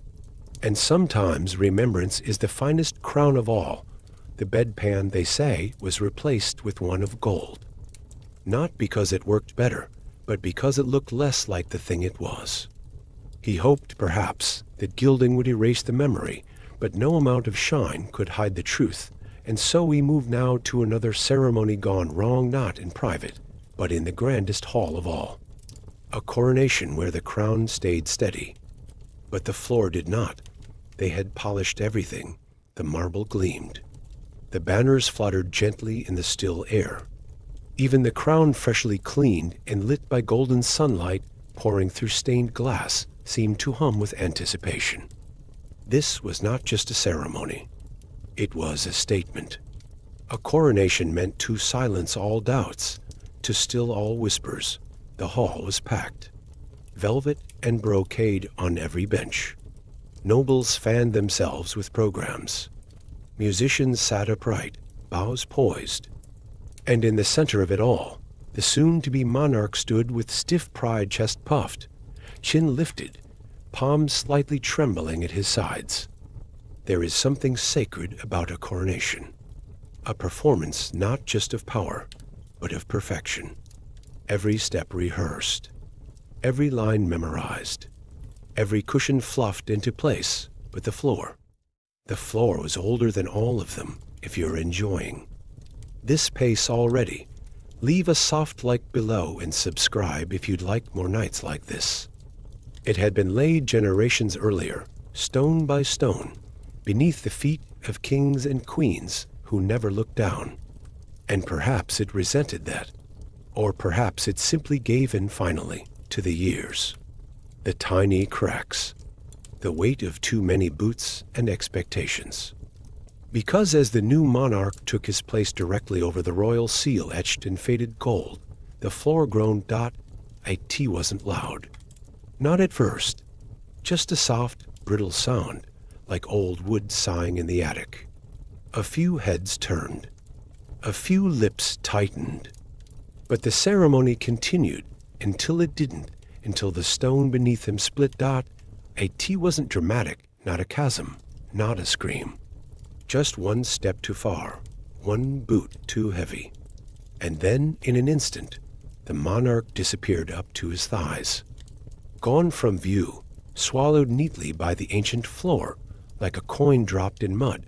And sometimes remembrance is the finest crown of all. The bedpan, they say, was replaced with one of gold. Not because it worked better, but because it looked less like the thing it was. He hoped, perhaps, that gilding would erase the memory, but no amount of shine could hide the truth. And so we move now to another ceremony gone wrong, not in private, but in the grandest hall of all. A coronation where the crown stayed steady. But the floor did not. They had polished everything. The marble gleamed. The banners fluttered gently in the still air. Even the crown, freshly cleaned and lit by golden sunlight pouring through stained glass, seemed to hum with anticipation. This was not just a ceremony. It was a statement. A coronation meant to silence all doubts, to still all whispers. The hall was packed. Velvet and brocade on every bench. Nobles fanned themselves with programs. Musicians sat upright, bows poised. And in the center of it all, the soon-to-be monarch stood with stiff pride, chest puffed, chin lifted, palms slightly trembling at his sides. There is something sacred about a coronation. A performance not just of power, but of perfection. Every step rehearsed, every line memorized, every cushion fluffed into place, but the floor. The floor was older than all of them, if you're enjoying this pace already. Leave a soft like below and subscribe if you'd like more nights like this. It had been laid generations earlier, stone by stone, beneath the feet of kings and queens who never looked down. And perhaps it resented that, or perhaps it simply gave in finally to the years. The tiny cracks, the weight of too many boots and expectations. Because as the new monarch took his place directly over the royal seal etched in faded gold, the floor groaned. It wasn't loud. Not at first. Just a soft, brittle sound, like old wood sighing in the attic. A few heads turned. A few lips tightened. But the ceremony continued until it didn't, until the stone beneath him split. It wasn't dramatic, not a chasm, not a scream. Just one step too far, one boot too heavy. And then, in an instant, the monarch disappeared up to his thighs. Gone from view, swallowed neatly by the ancient floor, like a coin dropped in mud,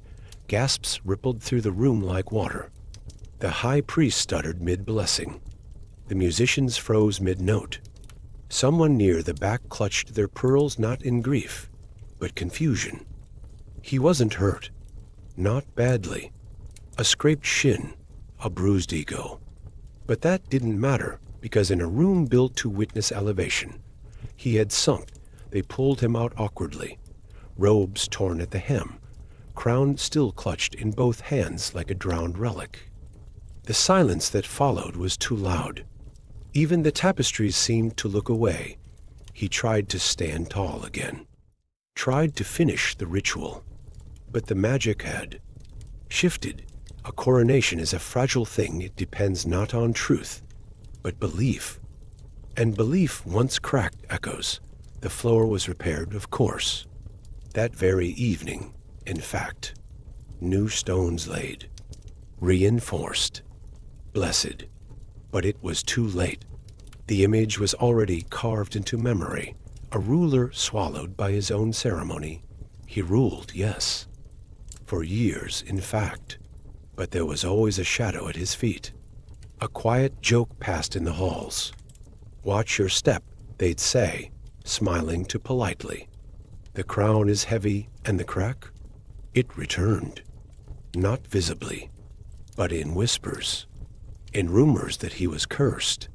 gasps rippled through the room like water. The high priest stuttered mid-blessing. The musicians froze mid-note. Someone near the back clutched their pearls not in grief, but confusion. He wasn't hurt. Not badly. A scraped shin, a bruised ego. But that didn't matter, because in a room built to witness elevation, he had sunk. They pulled him out awkwardly, robes torn at the hem, crown still clutched in both hands like a drowned relic. The silence that followed was too loud. Even the tapestries seemed to look away. He tried to stand tall again, tried to finish the ritual. But the magic had shifted. A coronation is a fragile thing. It depends not on truth, but belief. And belief once cracked echoes. The floor was repaired, of course. That very evening, in fact. New stones laid. Reinforced. Blessed. But it was too late. The image was already carved into memory. A ruler swallowed by his own ceremony. He ruled, yes. For years, in fact. But there was always a shadow at his feet. A quiet joke passed in the halls. Watch your step, they'd say, smiling too politely. The crown is heavy, and the crack? It returned. Not visibly, but in whispers. In rumors that he was cursed.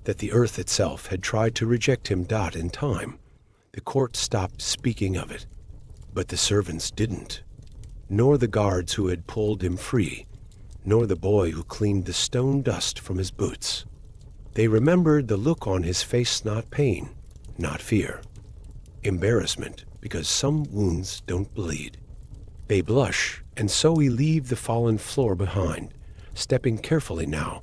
That the earth itself had tried to reject him. In time. The court stopped speaking of it. But the servants didn't. Nor the guards who had pulled him free, nor the boy who cleaned the stone dust from his boots. They remembered the look on his face, not pain, not fear. Embarrassment, because some wounds don't bleed. They blush, and so we leave the fallen floor behind, stepping carefully now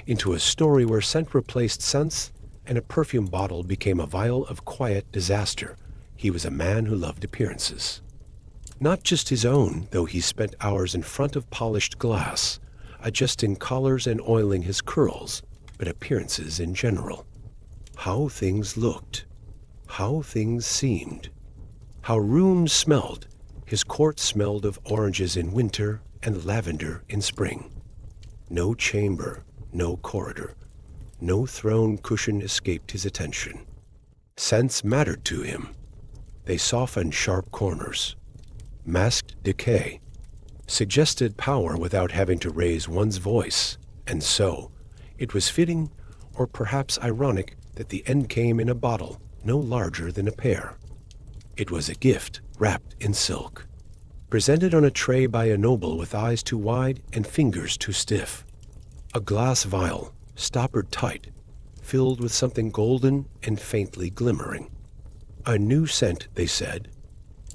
into a story where scent replaced sense and a perfume bottle became a vial of quiet disaster. He was a man who loved appearances. Not just his own, though he spent hours in front of polished glass, adjusting collars and oiling his curls, but appearances in general. How things looked. How things seemed. How rooms smelled. His court smelled of oranges in winter and lavender in spring. No chamber, no corridor, no throne cushion escaped his attention. Scents mattered to him. They softened sharp corners. Masked decay, suggested power without having to raise one's voice, and so it was fitting, or perhaps ironic, that the end came in a bottle no larger than a pear. It was a gift wrapped in silk, presented on a tray by a noble with eyes too wide and fingers too stiff. A glass vial, stoppered tight, filled with something golden and faintly glimmering. A new scent, they said,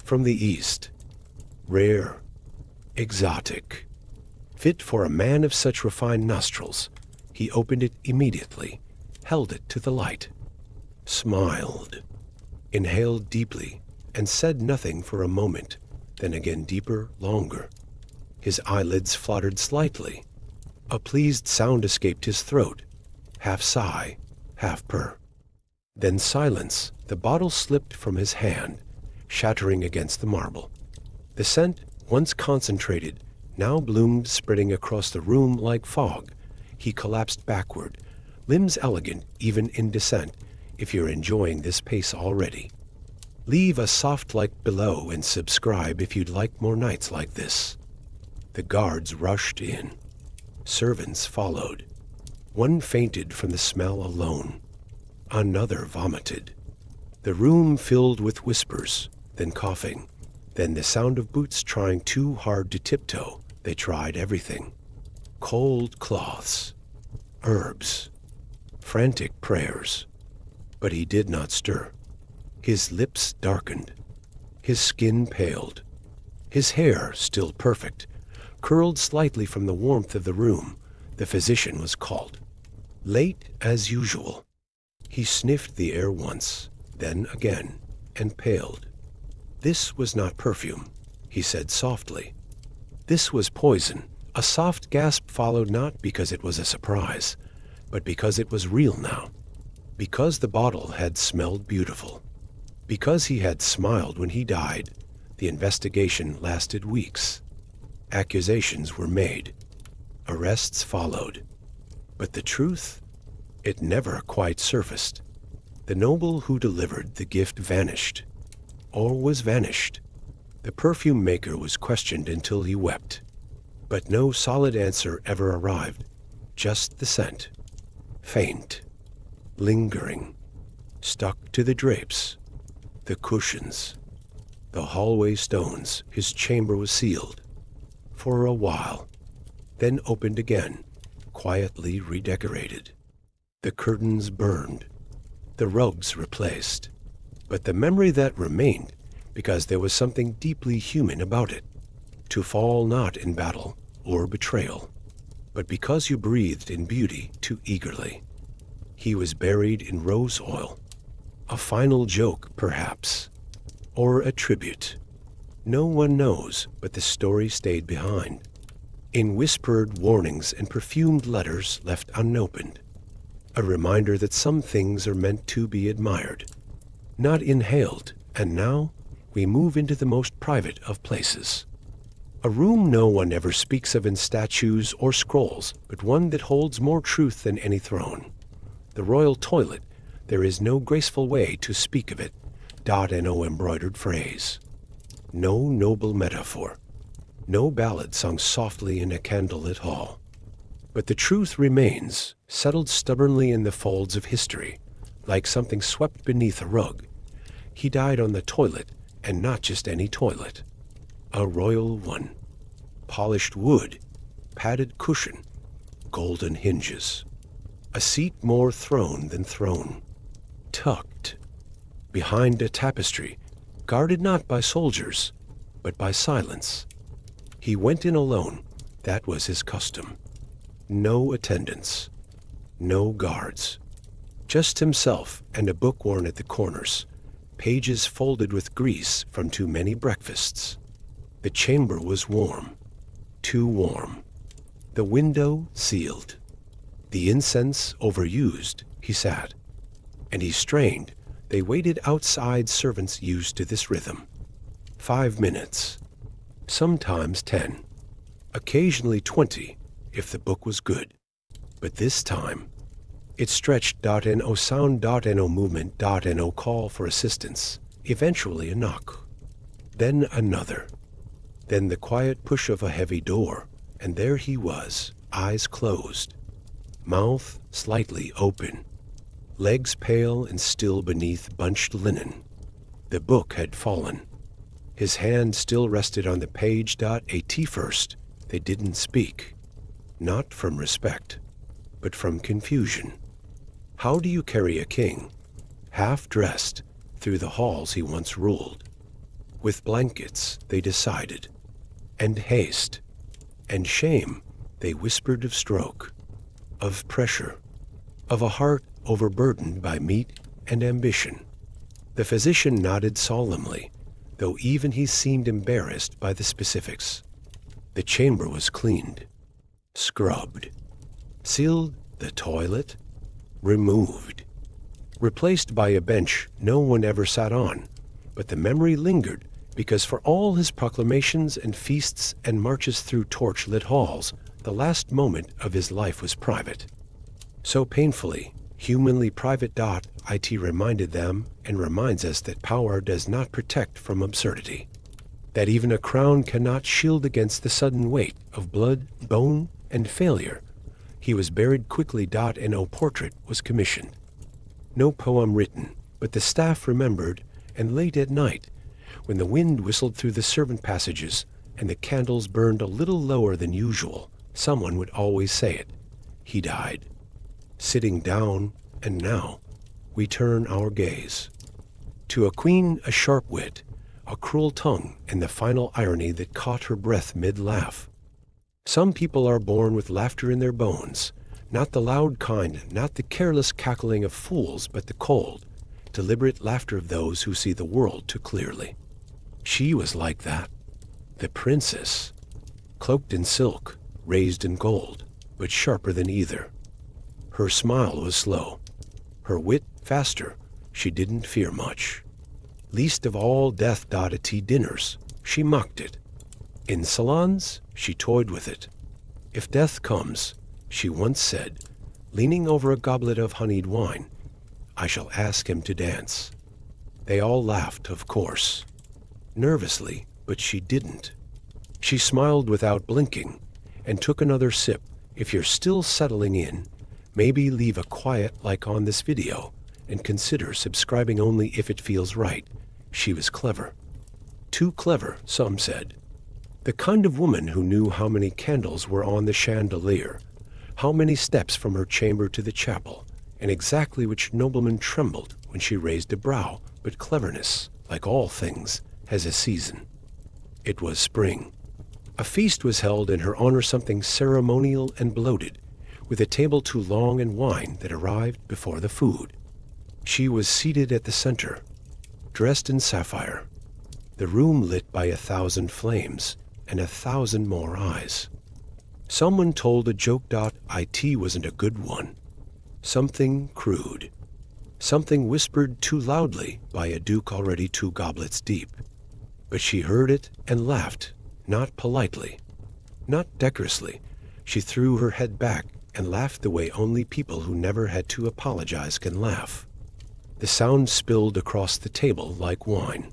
from the east. Rare, exotic, fit for a man of such refined nostrils. He opened it immediately, held it to the light, smiled, inhaled deeply, and said nothing for a moment, then again deeper, longer. His eyelids fluttered slightly. A pleased sound escaped his throat, half sigh, half purr. Then silence. The bottle slipped from his hand, shattering against the marble. The scent, once concentrated, now bloomed, spreading across the room like fog. He collapsed backward, limbs elegant even in descent, if you're enjoying this pace already. Leave a soft like below and subscribe if you'd like more nights like this. The guards rushed in. Servants followed. One fainted from the smell alone. Another vomited. The room filled with whispers, then coughing, then the sound of boots trying too hard to tiptoe. They tried everything. Cold cloths, herbs, frantic prayers. But he did not stir. His lips darkened. His skin paled. His hair, still perfect, curled slightly from the warmth of the room. The physician was called. Late as usual. He sniffed the air once, then again, and paled. This was not perfume, he said softly. This was poison. A soft gasp followed, not because it was a surprise, but because it was real now. Because the bottle had smelled beautiful. Because he had smiled when he died. The investigation lasted weeks. Accusations were made. Arrests followed. But the truth? It never quite surfaced. The noble who delivered the gift vanished. Or was vanished. The perfume maker was questioned until he wept. But no solid answer ever arrived. Just the scent. Faint. Lingering. Stuck to the drapes. The cushions. The hallway stones. His chamber was sealed. For a while. Then opened again. Quietly redecorated. The curtains burned. The rugs replaced. But the memory that remained, because there was something deeply human about it, to fall not in battle or betrayal, but because you breathed in beauty too eagerly. He was buried in rose oil. A final joke, perhaps, or a tribute. No one knows, but the story stayed behind, in whispered warnings and perfumed letters left unopened. A reminder that some things are meant to be admired, not inhaled. And now we move into the most private of places. A room no one ever speaks of in statues or scrolls, but one that holds more truth than any throne. The royal toilet. There is no graceful way to speak of it. No embroidered phrase. No noble metaphor. No ballad sung softly in a candlelit hall. But the truth remains, settled stubbornly in the folds of history, like something swept beneath a rug. He died on the toilet, and not just any toilet. A royal one. Polished wood, padded cushion, golden hinges. A seat more throne than throne. Tucked behind a tapestry, guarded not by soldiers, but by silence. He went in alone. That was his custom. No attendants, no guards. Just himself and a book worn at the corners, pages folded with grease from too many breakfasts. The chamber was warm, too warm. The window sealed. The incense overused. He sat, and he strained. They waited outside, servants used to this rhythm. 5 minutes, sometimes 10, occasionally 20, if the book was good. But this time, it stretched. No sound. No movement. No call for assistance. Eventually a knock. Then another. Then the quiet push of a heavy door, and there he was, eyes closed, mouth slightly open, legs pale and still beneath bunched linen. The book had fallen. His hand still rested on the page. At first, they didn't speak, not from respect, but from confusion. How do you carry a king, half-dressed, through the halls he once ruled? With blankets, they decided, and haste, and shame. They whispered of stroke, of pressure, of a heart overburdened by meat and ambition. The physician nodded solemnly, though even he seemed embarrassed by the specifics. The chamber was cleaned. scrubbed, sealed the toilet, removed, replaced by a bench no one ever sat on, but the memory lingered because for all his proclamations and feasts and marches through torch-lit halls, the last moment of his life was private. So painfully, humanly private. It reminded them and reminds us that power does not protect from absurdity, that even a crown cannot shield against the sudden weight of blood, bone, and failure. He was buried quickly. And no portrait was commissioned. No poem written, but the staff remembered, and late at night, when the wind whistled through the servant passages and the candles burned a little lower than usual, someone would always say it. He died. Sitting down, and now we turn our gaze. To a queen, a sharp wit, a cruel tongue, and the final irony that caught her breath mid-laugh. Some people are born with laughter in their bones, not the loud kind, not the careless cackling of fools, but the cold, deliberate laughter of those who see the world too clearly. She was like that. The princess, cloaked in silk, raised in gold, but sharper than either. Her smile was slow, her wit faster. She didn't fear much. Least of all death. At dinners, she mocked it. In salons, she toyed with it. If death comes, she once said, leaning over a goblet of honeyed wine, I shall ask him to dance. They all laughed, of course. Nervously, but she didn't. She smiled without blinking and took another sip. If you're still settling in, maybe leave a quiet like on this video and consider subscribing only if it feels right. She was clever. Too clever, some said. The kind of woman who knew how many candles were on the chandelier, how many steps from her chamber to the chapel, and exactly which nobleman trembled when she raised a brow. But cleverness, like all things, has a season. It was spring. A feast was held in her honor, something ceremonial and bloated, with a table too long and wine that arrived before the food. She was seated at the center, dressed in sapphire, the room lit by 1,000 flames and 1,000 more eyes. Someone told a joke. It wasn't a good one. Something crude. Something whispered too loudly by a duke already 2 goblets deep. But she heard it and laughed, not politely, not decorously. She threw her head back and laughed the way only people who never had to apologize can laugh. The sound spilled across the table like wine.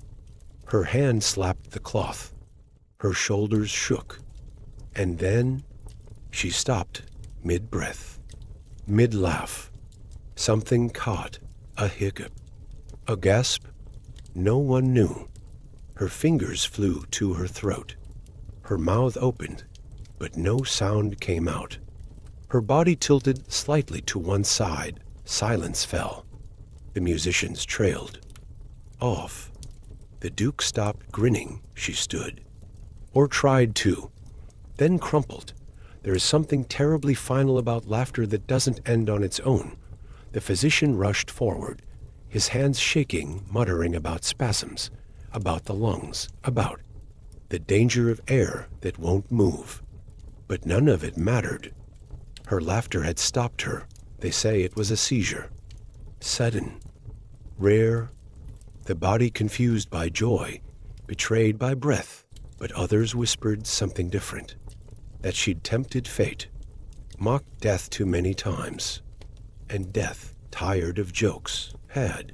Her hand slapped the cloth. Her shoulders shook. And then she stopped mid-breath, mid-laugh. Something caught, a hiccup, a gasp. No one knew. Her fingers flew to her throat. Her mouth opened, but no sound came out. Her body tilted slightly to one side. Silence fell. The musicians trailed off. The duke stopped grinning. She stood, or tried to, then crumpled. There is something terribly final about laughter that doesn't end on its own. The physician rushed forward, his hands shaking, muttering about spasms, about the lungs, about the danger of air that won't move. But none of it mattered. Her laughter had stopped her. They say it was a seizure. Sudden, rare, the body confused by joy, betrayed by breath, but others whispered something different, that she'd tempted fate, mocked death too many times, and death, tired of jokes, had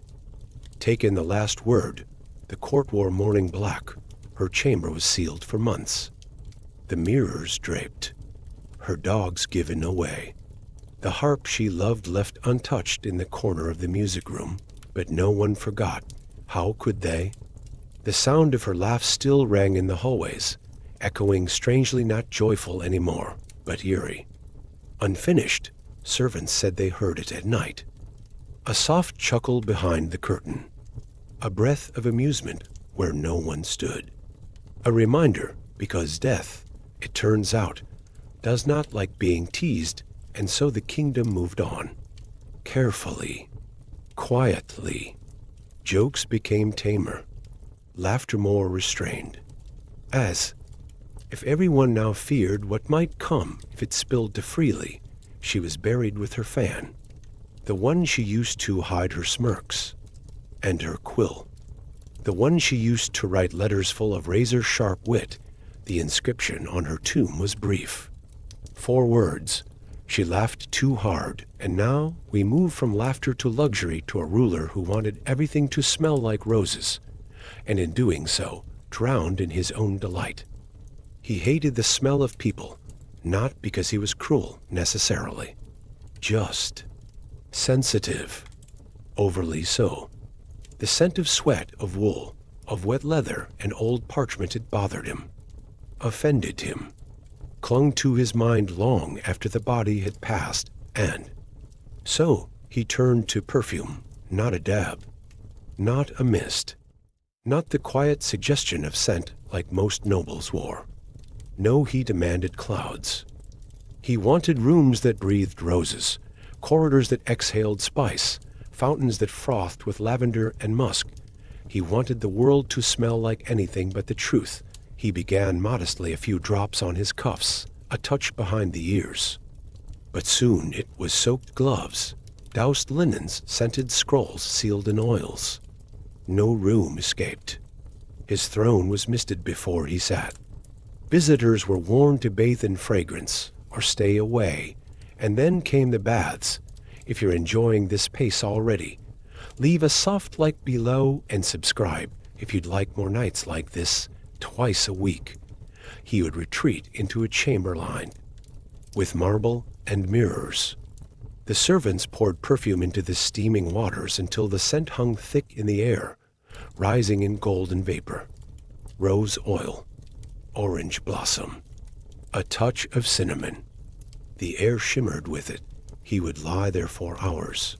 taken the last word. The court wore mourning black. Her chamber was sealed for months. The mirrors draped. Her dogs given away. The harp she loved left untouched in the corner of the music room, but no one forgot. How could they? The sound of her laugh still rang in the hallways, echoing strangely, not joyful anymore, but eerie. Unfinished, servants said they heard it at night. A soft chuckle behind the curtain. A breath of amusement where no one stood. A reminder, because death, it turns out, does not like being teased, and so the kingdom moved on. Carefully, quietly. Jokes became tamer, laughter more restrained. As If everyone now feared what might come if it spilled too freely, she was buried with her fan, the one she used to hide her smirks, and her quill, the one she used to write letters full of razor-sharp wit. The inscription on her tomb was brief. 4 words. She laughed too hard, and now we move from laughter to luxury to a ruler who wanted everything to smell like roses, and in doing so, drowned in his own delight. He hated the smell of people, not because he was cruel, necessarily. Just sensitive. Overly so. The scent of sweat, of wool, of wet leather, and old parchment had bothered him, offended him, clung to his mind long after the body had passed, and so he turned to perfume, not a dab, not a mist, not the quiet suggestion of scent like most nobles wore. No, he demanded clouds. He wanted rooms that breathed roses, corridors that exhaled spice, fountains that frothed with lavender and musk. He wanted the world to smell like anything but the truth. He began modestly, a few drops on his cuffs, a touch behind the ears. But soon it was soaked gloves, doused linens, scented scrolls sealed in oils. No room escaped. His throne was misted before he sat. Visitors were warned to bathe in fragrance or stay away, and then came the baths. If you're enjoying this pace already, leave a soft like below and subscribe if you'd like more nights like this twice a week. He would retreat into a chamber lined with marble and mirrors. The servants poured perfume into the steaming waters until the scent hung thick in the air, rising in golden vapor. Rose oil, orange blossom, a touch of cinnamon. The air shimmered with it. He would lie there for hours,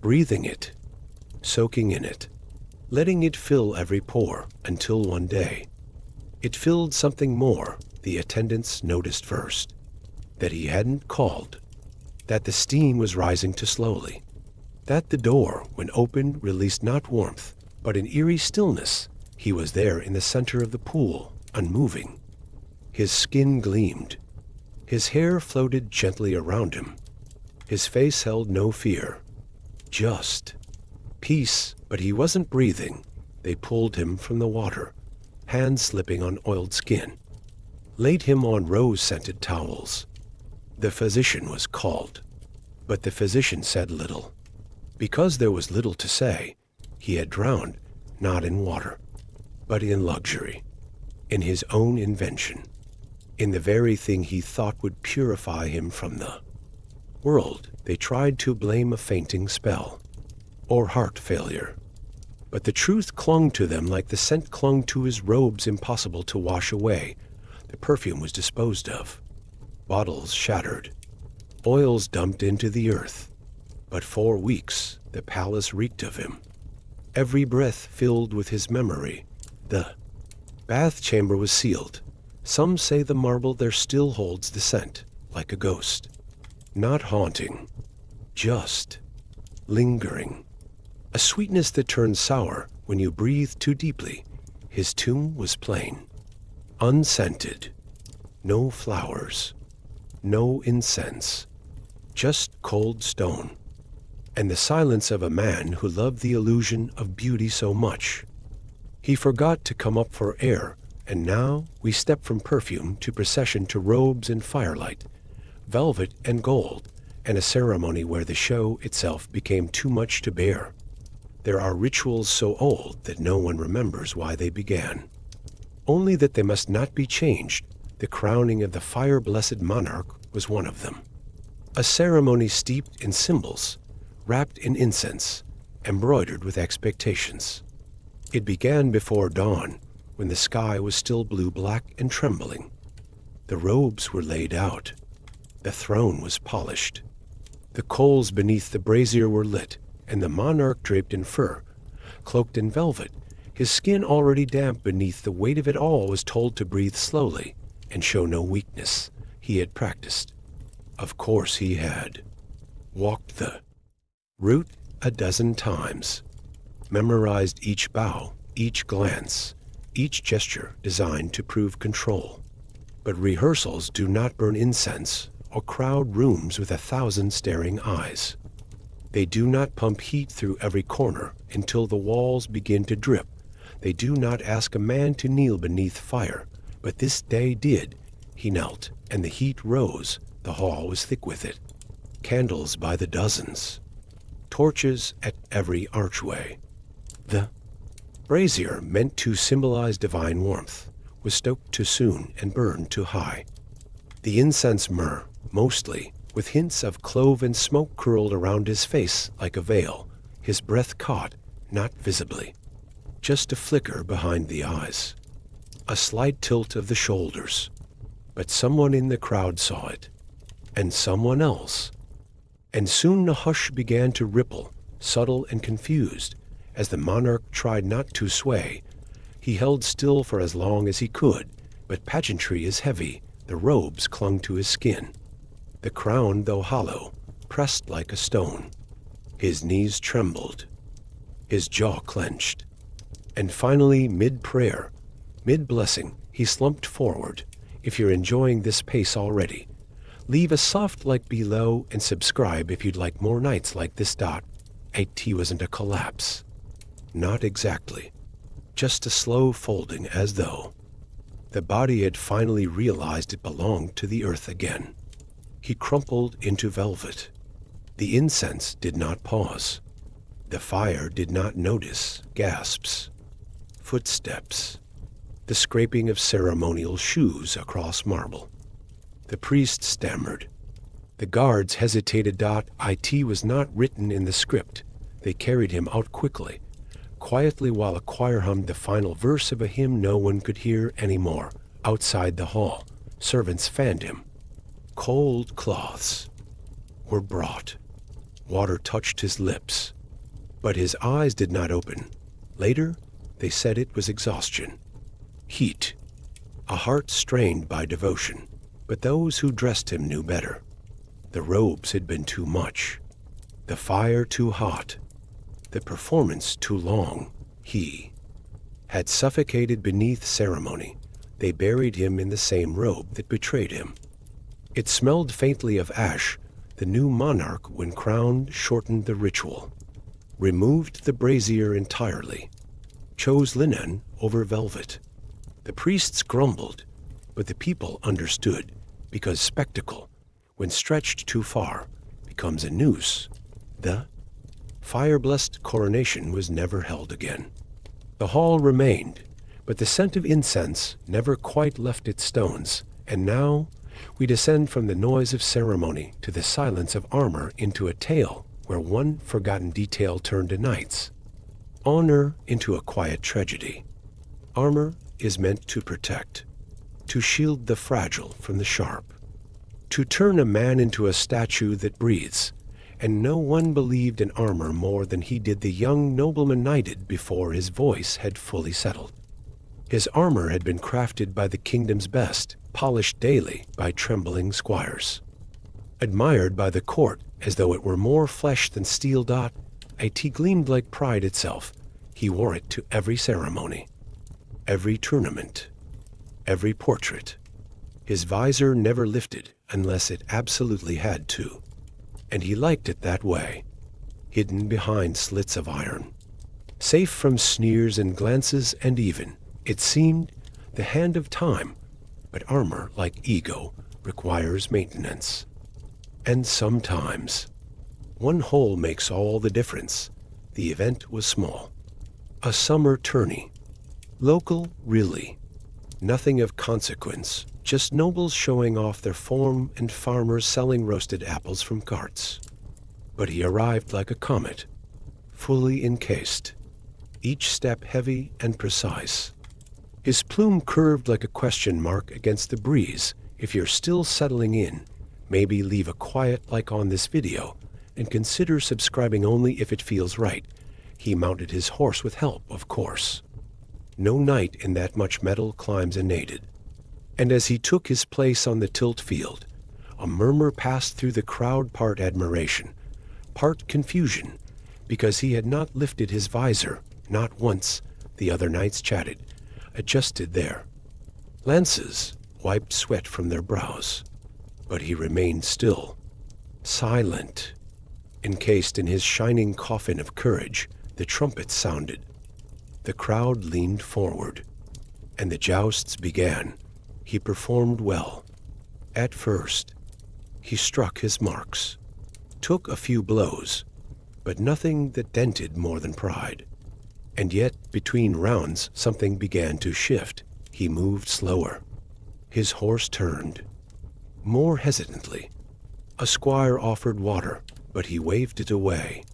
breathing it, soaking in it, letting it fill every pore, until one day it filled something more. The attendants noticed first that he hadn't called, that the steam was rising too slowly, that the door, when opened, released not warmth, but an eerie stillness. He was there in the center of the pool, unmoving. His skin gleamed. His hair floated gently around him. His face held no fear, just peace, but he wasn't breathing. They pulled him from the water, hands slipping on oiled skin, laid him on rose-scented towels. The physician was called, but the physician said little. Because there was little to say, he had drowned, not in water, but in luxury, in his own invention, in the very thing he thought would purify him from the world. They tried to blame a fainting spell or heart failure, but the truth clung to them like the scent clung to his robes, impossible to wash away. The perfume was disposed of, bottles shattered, oils dumped into the earth. But for weeks the palace reeked of him, every breath filled with his memory. The bath chamber was sealed. Some say the marble there still holds the scent, like a ghost. Not haunting, just lingering. A sweetness that turns sour when you breathe too deeply. His tomb was plain, unscented. No flowers, no incense, just cold stone, and the silence of a man who loved the illusion of beauty so much. He forgot to come up for air, and now we step from perfume to procession to robes and firelight, velvet and gold, and a ceremony where the show itself became too much to bear. There are rituals so old that no one remembers why they began, only that they must not be changed. The crowning of the fire-blessed monarch was one of them, a ceremony steeped in symbols, wrapped in incense, embroidered with expectations. It began before dawn, when the sky was still blue-black and trembling. The robes were laid out. The throne was polished. The coals beneath the brazier were lit, and the monarch draped in fur, cloaked in velvet, his skin already damp beneath the weight of it all, was told to breathe slowly and show no weakness. He had practiced. Of course he had. Walked the route a dozen times, memorized each bow, each glance, each gesture designed to prove control. But rehearsals do not burn incense or crowd rooms with 1,000 staring eyes. They do not pump heat through every corner until the walls begin to drip. They do not ask a man to kneel beneath fire, but this day did. He knelt, and the heat rose. The hall was thick with it. Candles by the dozens. Torches at every archway. The brazier, meant to symbolize divine warmth, was stoked too soon and burned too high. The incense myrrh, mostly, with hints of clove and smoke curled around his face like a veil, his breath caught, not visibly. Just a flicker behind the eyes. A slight tilt of the shoulders. But someone in the crowd saw it. And someone else. And soon the hush began to ripple, subtle and confused, as the monarch tried not to sway. He held still for as long as he could, but pageantry is heavy. The robes clung to his skin. The crown, though hollow, pressed like a stone. His knees trembled. His jaw clenched. And finally, mid-prayer, mid-blessing, he slumped forward. If you're enjoying this pace already, leave a soft like below and subscribe if you'd like more nights like this. IT wasn't a collapse. Not exactly. Just a slow folding, as though the body had finally realized it belonged to the earth again. He crumpled into velvet. The incense did not pause. The fire did not notice gasps, footsteps, the scraping of ceremonial shoes across marble. The priest stammered. The guards hesitated. It was not written in the script. They carried him out quickly, quietly, while a choir hummed the final verse of a hymn no one could hear anymore. Outside the hall, servants fanned him. Cold cloths were brought. Water touched his lips, but his eyes did not open. Later, they said it was exhaustion. Heat. A heart strained by devotion. But those who dressed him knew better. The robes had been too much. The fire too hot. The performance too long. He had suffocated beneath ceremony. They buried him in the same robe that betrayed him. It smelled faintly of ash. The new monarch, when crowned, shortened the ritual, removed the brazier entirely, chose linen over velvet. The priests grumbled, but the people understood, because spectacle, when stretched too far, becomes a noose. The fire-blessed coronation was never held again. The hall remained, but the scent of incense never quite left its stones, and now we descend from the noise of ceremony to the silence of armor into a tale where one forgotten detail turned to nights. Honor into a quiet tragedy. Armor is meant to protect, to shield the fragile from the sharp, to turn a man into a statue that breathes, and no one believed in armor more than he did the young nobleman knighted before his voice had fully settled. His armor had been crafted by the kingdom's best, polished daily by trembling squires, admired by the court as though it were more flesh than steel. It gleamed like pride itself. He wore it to every ceremony, every tournament, every portrait. His visor never lifted unless it absolutely had to, and he liked it that way, hidden behind slits of iron, safe from sneers and glances, and even, it seemed, the hand of time. But armor, like ego, requires maintenance. And sometimes, one hole makes all the difference. The event was small. A summer tourney. Local, really. Nothing of consequence, just nobles showing off their form and farmers selling roasted apples from carts. But he arrived like a comet, fully encased, each step heavy and precise. His plume curved like a question mark against the breeze. If you're still settling in, maybe leave a quiet like on this video, and consider subscribing only if it feels right. He mounted his horse with help, of course. No knight in that much metal climbs unaided. And as he took his place on the tilt field, a murmur passed through the crowd, part admiration, part confusion, because he had not lifted his visor, not once. The other knights chatted, adjusted their lances, wiped sweat from their brows. But he remained still, silent. Encased in his shining coffin of courage, the trumpet sounded. The crowd leaned forward, and the jousts began. He performed well. At first, he struck his marks, took a few blows, but nothing that dented more than pride. And yet, between rounds, something began to shift. He moved slower. His horse turned, more hesitantly. A squire offered water, but he waved it away.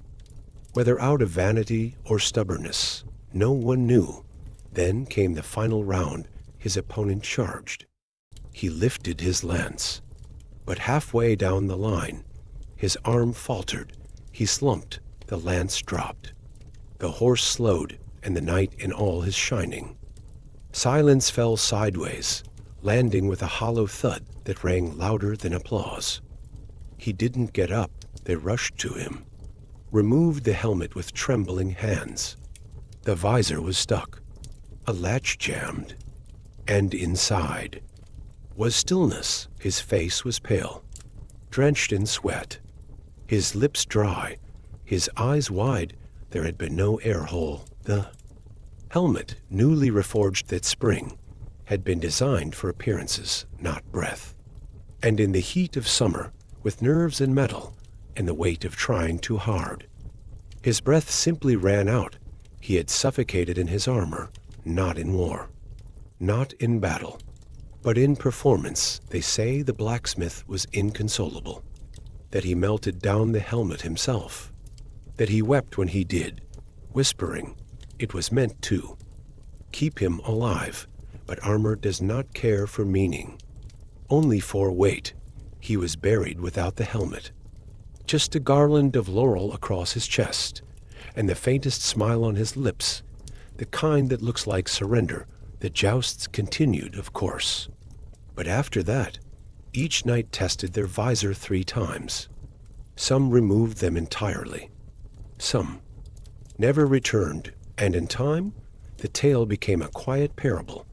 Whether out of vanity or stubbornness, no one knew. Then came the final round. His opponent charged. He lifted his lance, but halfway down the line, his arm faltered. He slumped. The lance dropped. The horse slowed, and the knight in all his shining. Silence fell sideways, landing with a hollow thud that rang louder than applause. He didn't get up. They rushed to him, removed the helmet with trembling hands. The visor was stuck, a latch jammed, and inside was stillness. His face was pale, drenched in sweat, his lips dry, his eyes wide. There had been no air hole. The helmet, newly reforged that spring, had been designed for appearances, not breath. And in the heat of summer, with nerves and metal, and the weight of trying too hard, his breath simply ran out. He had suffocated in his armor, not in war, not in battle, but in performance. They say the blacksmith was inconsolable, that he melted down the helmet himself, that he wept when he did, whispering it was meant to keep him alive. But armor does not care for meaning, only for weight. He was buried without the helmet, just a garland of laurel across his chest, and the faintest smile on his lips, the kind that looks like surrender. The jousts continued, of course. But after that, each knight tested their visor 3 times. Some removed them entirely. Some never returned, and in time, the tale became a quiet parable.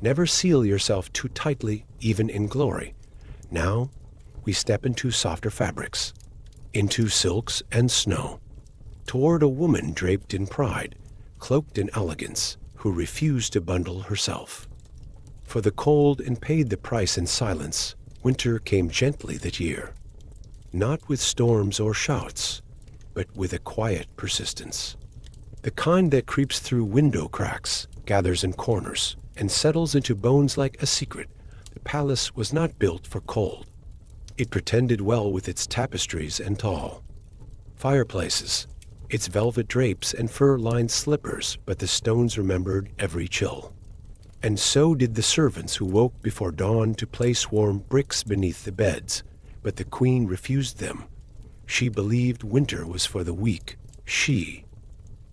Never seal yourself too tightly, even in glory. Now, we step into softer fabrics, into silks and snow, toward a woman draped in pride, cloaked in elegance, who refused to bundle herself for the cold and paid the price in silence. Winter came gently that year, not with storms or shouts, but with a quiet persistence, the kind that creeps through window cracks, gathers in corners, and settles into bones like a secret. The palace was not built for cold. It pretended well with its tapestries and tall fireplaces, its velvet drapes and fur-lined slippers, but the stones remembered every chill. And so did the servants who woke before dawn to place warm bricks beneath the beds, but the queen refused them. She believed winter was for the weak. She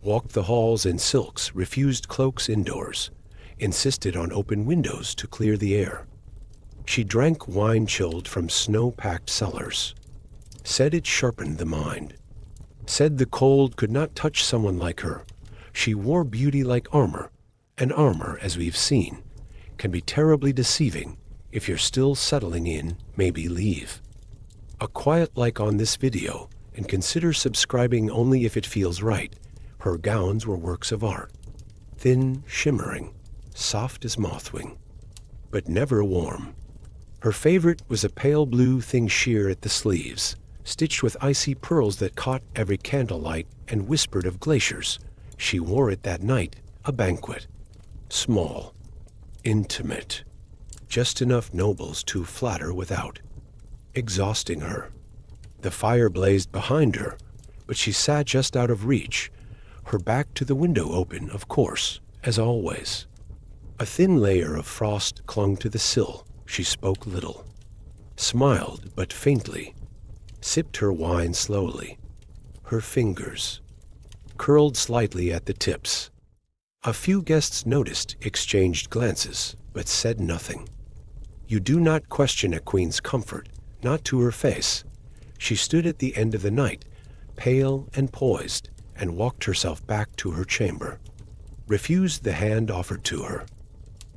walked the halls in silks, refused cloaks indoors, insisted on open windows to clear the air. She drank wine chilled from snow-packed cellars, said it sharpened the mind, said the cold could not touch someone like her. She wore beauty like armor, and armor, as we've seen, can be terribly deceiving. If you're still settling in, maybe leave a quiet like on this video, and consider subscribing only if it feels right. Her gowns were works of art, thin, shimmering, soft as mothwing, but never warm. Her favorite was a pale blue thing sheer at the sleeves, stitched with icy pearls that caught every candlelight and whispered of glaciers. She wore it that night, a banquet, small, intimate, just enough nobles to flatter without exhausting her. The fire blazed behind her, but she sat just out of reach, her back to the window open, of course, as always. A thin layer of frost clung to the sill. She spoke little, smiled but faintly, sipped her wine slowly. Her fingers curled slightly at the tips. A few guests noticed, exchanged glances, but said nothing. You do not question a queen's comfort, not to her face. She stood at the end of the night, pale and poised, and walked herself back to her chamber, refused the hand offered to her.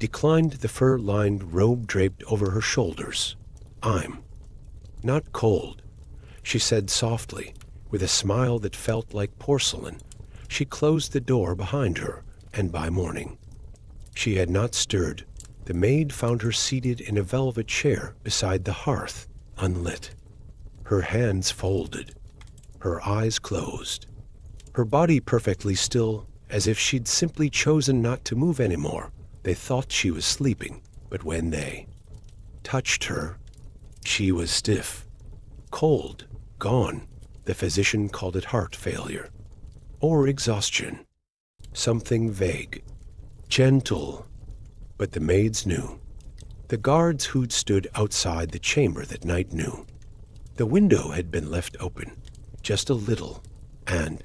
declined the fur-lined robe draped over her shoulders. "I'm not cold," she said softly, with a smile that felt like porcelain. She closed the door behind her, and by morning she had not stirred. The maid found her seated in a velvet chair beside the hearth, unlit. Her hands folded, her eyes closed, her body perfectly still, as if she'd simply chosen not to move anymore. They thought she was sleeping, but when they touched her, she was stiff, cold, gone. The physician called it heart failure, or exhaustion, something vague, gentle. But the maids knew. The guards who'd stood outside the chamber that night knew. The window had been left open, just a little, and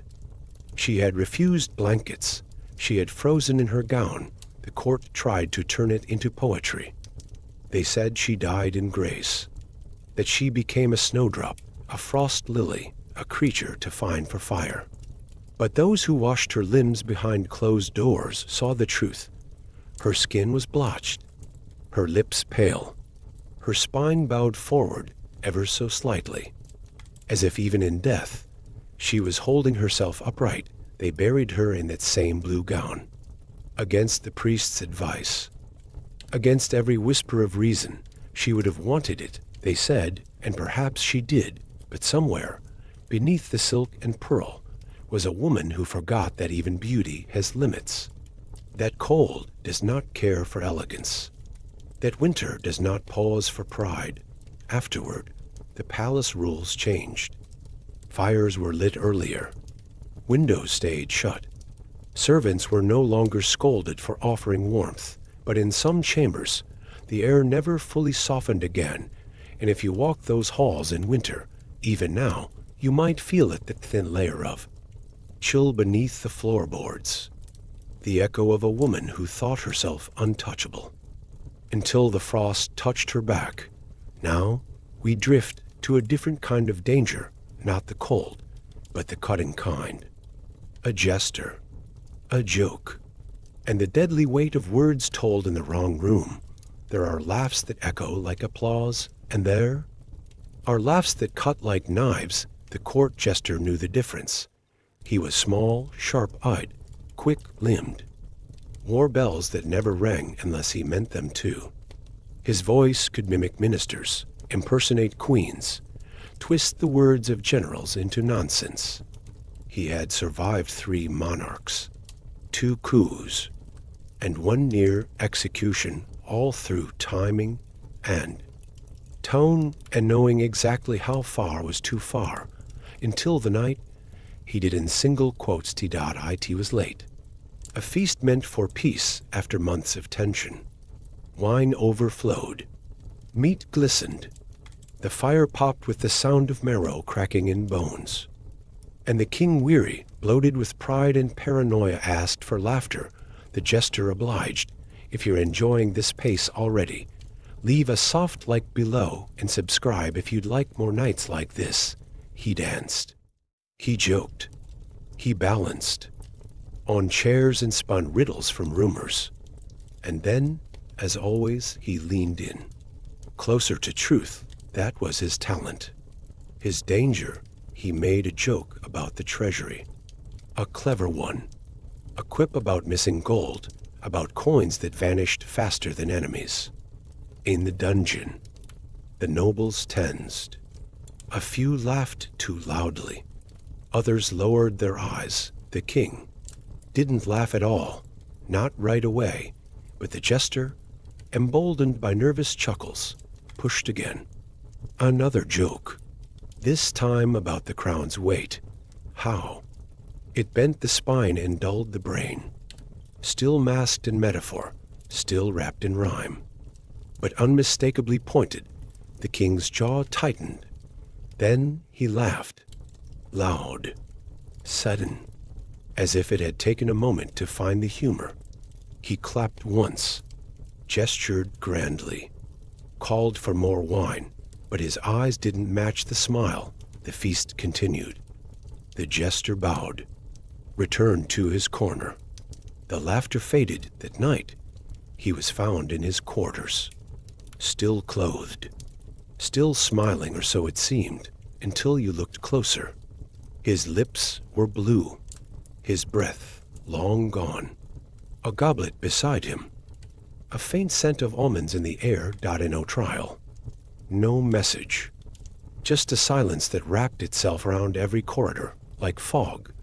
she had refused blankets. She had frozen in her gown. The court tried to turn it into poetry. They said she died in grace, that she became a snowdrop, a frost lily, a creature to find for fire. But those who washed her limbs behind closed doors saw the truth. Her skin was blotched, her lips pale, her spine bowed forward ever so slightly, as if even in death she was holding herself upright. They buried her in that same blue gown. Against the priest's advice, against every whisper of reason, she would have wanted it, they said, and perhaps she did, but somewhere, beneath the silk and pearl, was a woman who forgot that even beauty has limits, that cold does not care for elegance, that winter does not pause for pride. Afterward, the palace rules changed. Fires were lit earlier. Windows stayed shut. Servants were no longer scolded for offering warmth, but in some chambers, the air never fully softened again, and if you walked those halls in winter, even now, you might feel it, that thin layer of chill beneath the floorboards, the echo of a woman who thought herself untouchable, until the frost touched her back. Now we drift to a different kind of danger, not the cold, but the cutting kind. A jester, a joke, and the deadly weight of words told in the wrong room. There are laughs that echo like applause, and there are laughs that cut like knives. The court jester knew the difference. He was small, sharp-eyed, quick-limbed, wore bells that never rang unless he meant them to. His voice could mimic ministers, impersonate queens, twist the words of generals into nonsense. He had survived 3 monarchs, 2 coups, and 1 near execution, all through timing and tone and knowing exactly how far was too far. Until the night he did in single quotes T.it was late. A feast meant for peace after months of tension. Wine overflowed. Meat glistened. The fire popped with the sound of marrow cracking in bones. And the king, weary, bloated with pride and paranoia, asked for laughter. The jester obliged. If you're enjoying this pace already, leave a soft like below and subscribe if you'd like more nights like this. He danced. He joked. He balanced on chairs and spun riddles from rumors. And then, as always, he leaned in, closer to truth. That was his talent. His danger, he made a joke about the treasury. A clever one. A quip about missing gold, about coins that vanished faster than enemies. In the dungeon, the nobles tensed. A few laughed too loudly. Others lowered their eyes. The king didn't laugh at all, not right away, but the jester, emboldened by nervous chuckles, pushed again. Another joke, this time about the crown's weight. How? It bent the spine and dulled the brain. Still masked in metaphor, still wrapped in rhyme, but unmistakably pointed. The king's jaw tightened. Then he laughed, loud, sudden, as if it had taken a moment to find the humor. He clapped once, gestured grandly, called for more wine, but his eyes didn't match the smile. The feast continued. The jester bowed, returned to his corner. The laughter faded that night. He was found in his quarters, still clothed, still smiling, or so it seemed, until you looked closer. His lips were blue, his breath long gone. A goblet beside him, a faint scent of almonds in the air. No trial, no message, just a silence that wrapped itself around every corridor like fog.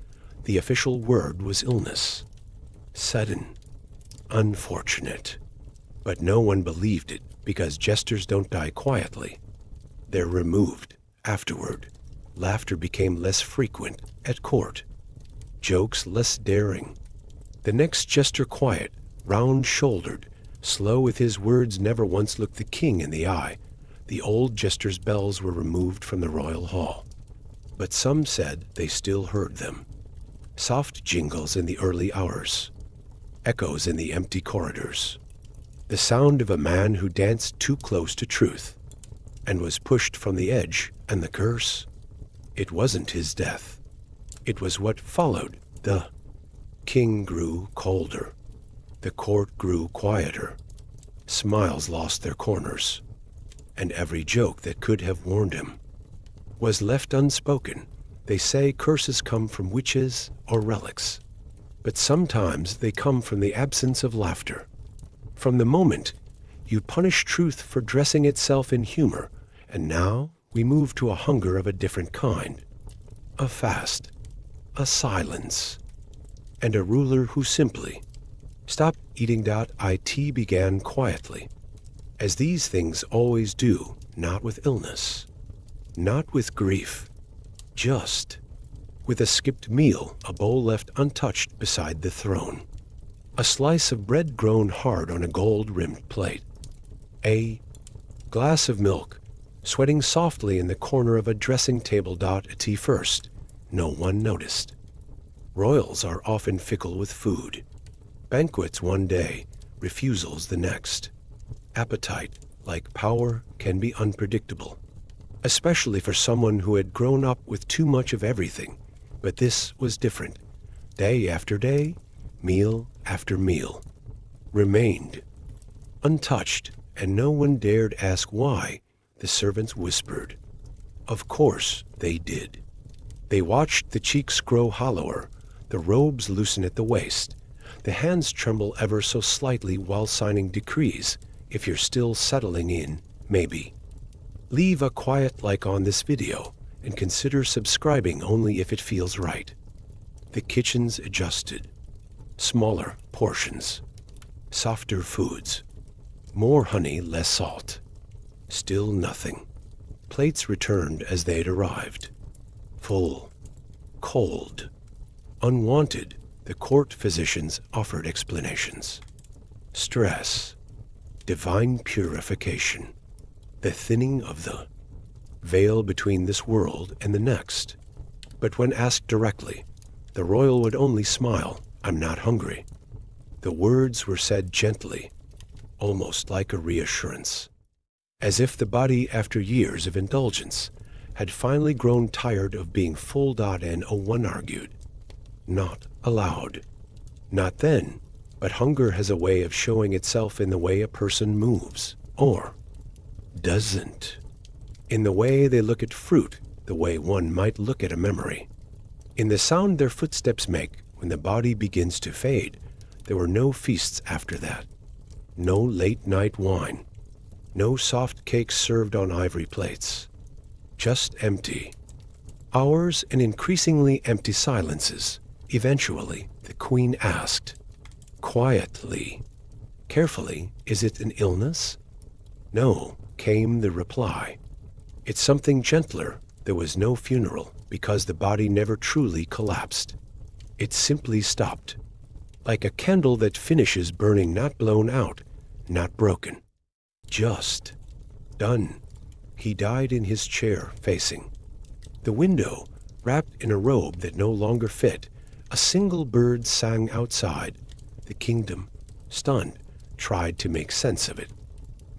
The official word was illness. Sudden, unfortunate. But no one believed it, because jesters don't die quietly. They're removed afterward. Laughter became less frequent at court, jokes less daring. The next jester quiet, round-shouldered, slow with his words, never once looked the king in the eye. The old jester's bells were removed from the royal hall, but some said they still heard them. Soft jingles in the early hours, echoes in the empty corridors. The sound of a man who danced too close to truth and was pushed from the edge. And the curse? It wasn't his death. It was what followed. The king grew colder. The court grew quieter. Smiles lost their corners, and every joke that could have warned him was left unspoken. They say curses come from witches or relics, but sometimes they come from the absence of laughter. From the moment you punish truth for dressing itself in humor, and now we move to a hunger of a different kind. A fast, a silence, and a ruler who simply stopped eating. It began quietly, as these things always do, not with illness, not with grief, just with a skipped meal, a bowl left untouched beside the throne, a slice of bread grown hard on a gold-rimmed plate, a glass of milk sweating softly in the corner of a dressing table. At first, no one noticed. Royals are often fickle with food. Banquets one day, refusals the next. Appetite, like power, can be unpredictable, especially for someone who had grown up with too much of everything. But this was different. Day after day, meal after meal, remained untouched, and no one dared ask why. The servants whispered. Of course they did. They watched the cheeks grow hollower, the robes loosen at the waist, the hands tremble ever so slightly while signing decrees. If you're still settling in, maybe leave a quiet like on this video and consider subscribing only if it feels right. The kitchens adjusted. Smaller portions, softer foods, more honey, less salt. Still nothing. Plates returned as they'd arrived. Full, cold, unwanted. The court physicians offered explanations. Stress, divine purification, the thinning of the veil between this world and the next. But when asked directly, the royal would only smile. I'm not hungry. The words were said gently, almost like a reassurance, as if the body, after years of indulgence, had finally grown tired of being full. No one argued. Not allowed. Not then, but hunger has a way of showing itself in the way a person moves, or doesn't. In the way they look at fruit, the way one might look at a memory. In the sound their footsteps make when the body begins to fade. There were no feasts after that. No late-night wine. No soft cakes served on ivory plates. Just empty. Hours and increasingly empty silences. Eventually, the queen asked, quietly, carefully, is it an illness? No, came the reply. It's something gentler. There was no funeral, because the body never truly collapsed. It simply stopped, like a candle that finishes burning, not blown out, not broken. Just done. He died in his chair, facing the window, wrapped in a robe that no longer fit. A single bird sang outside. The kingdom, stunned, tried to make sense of it.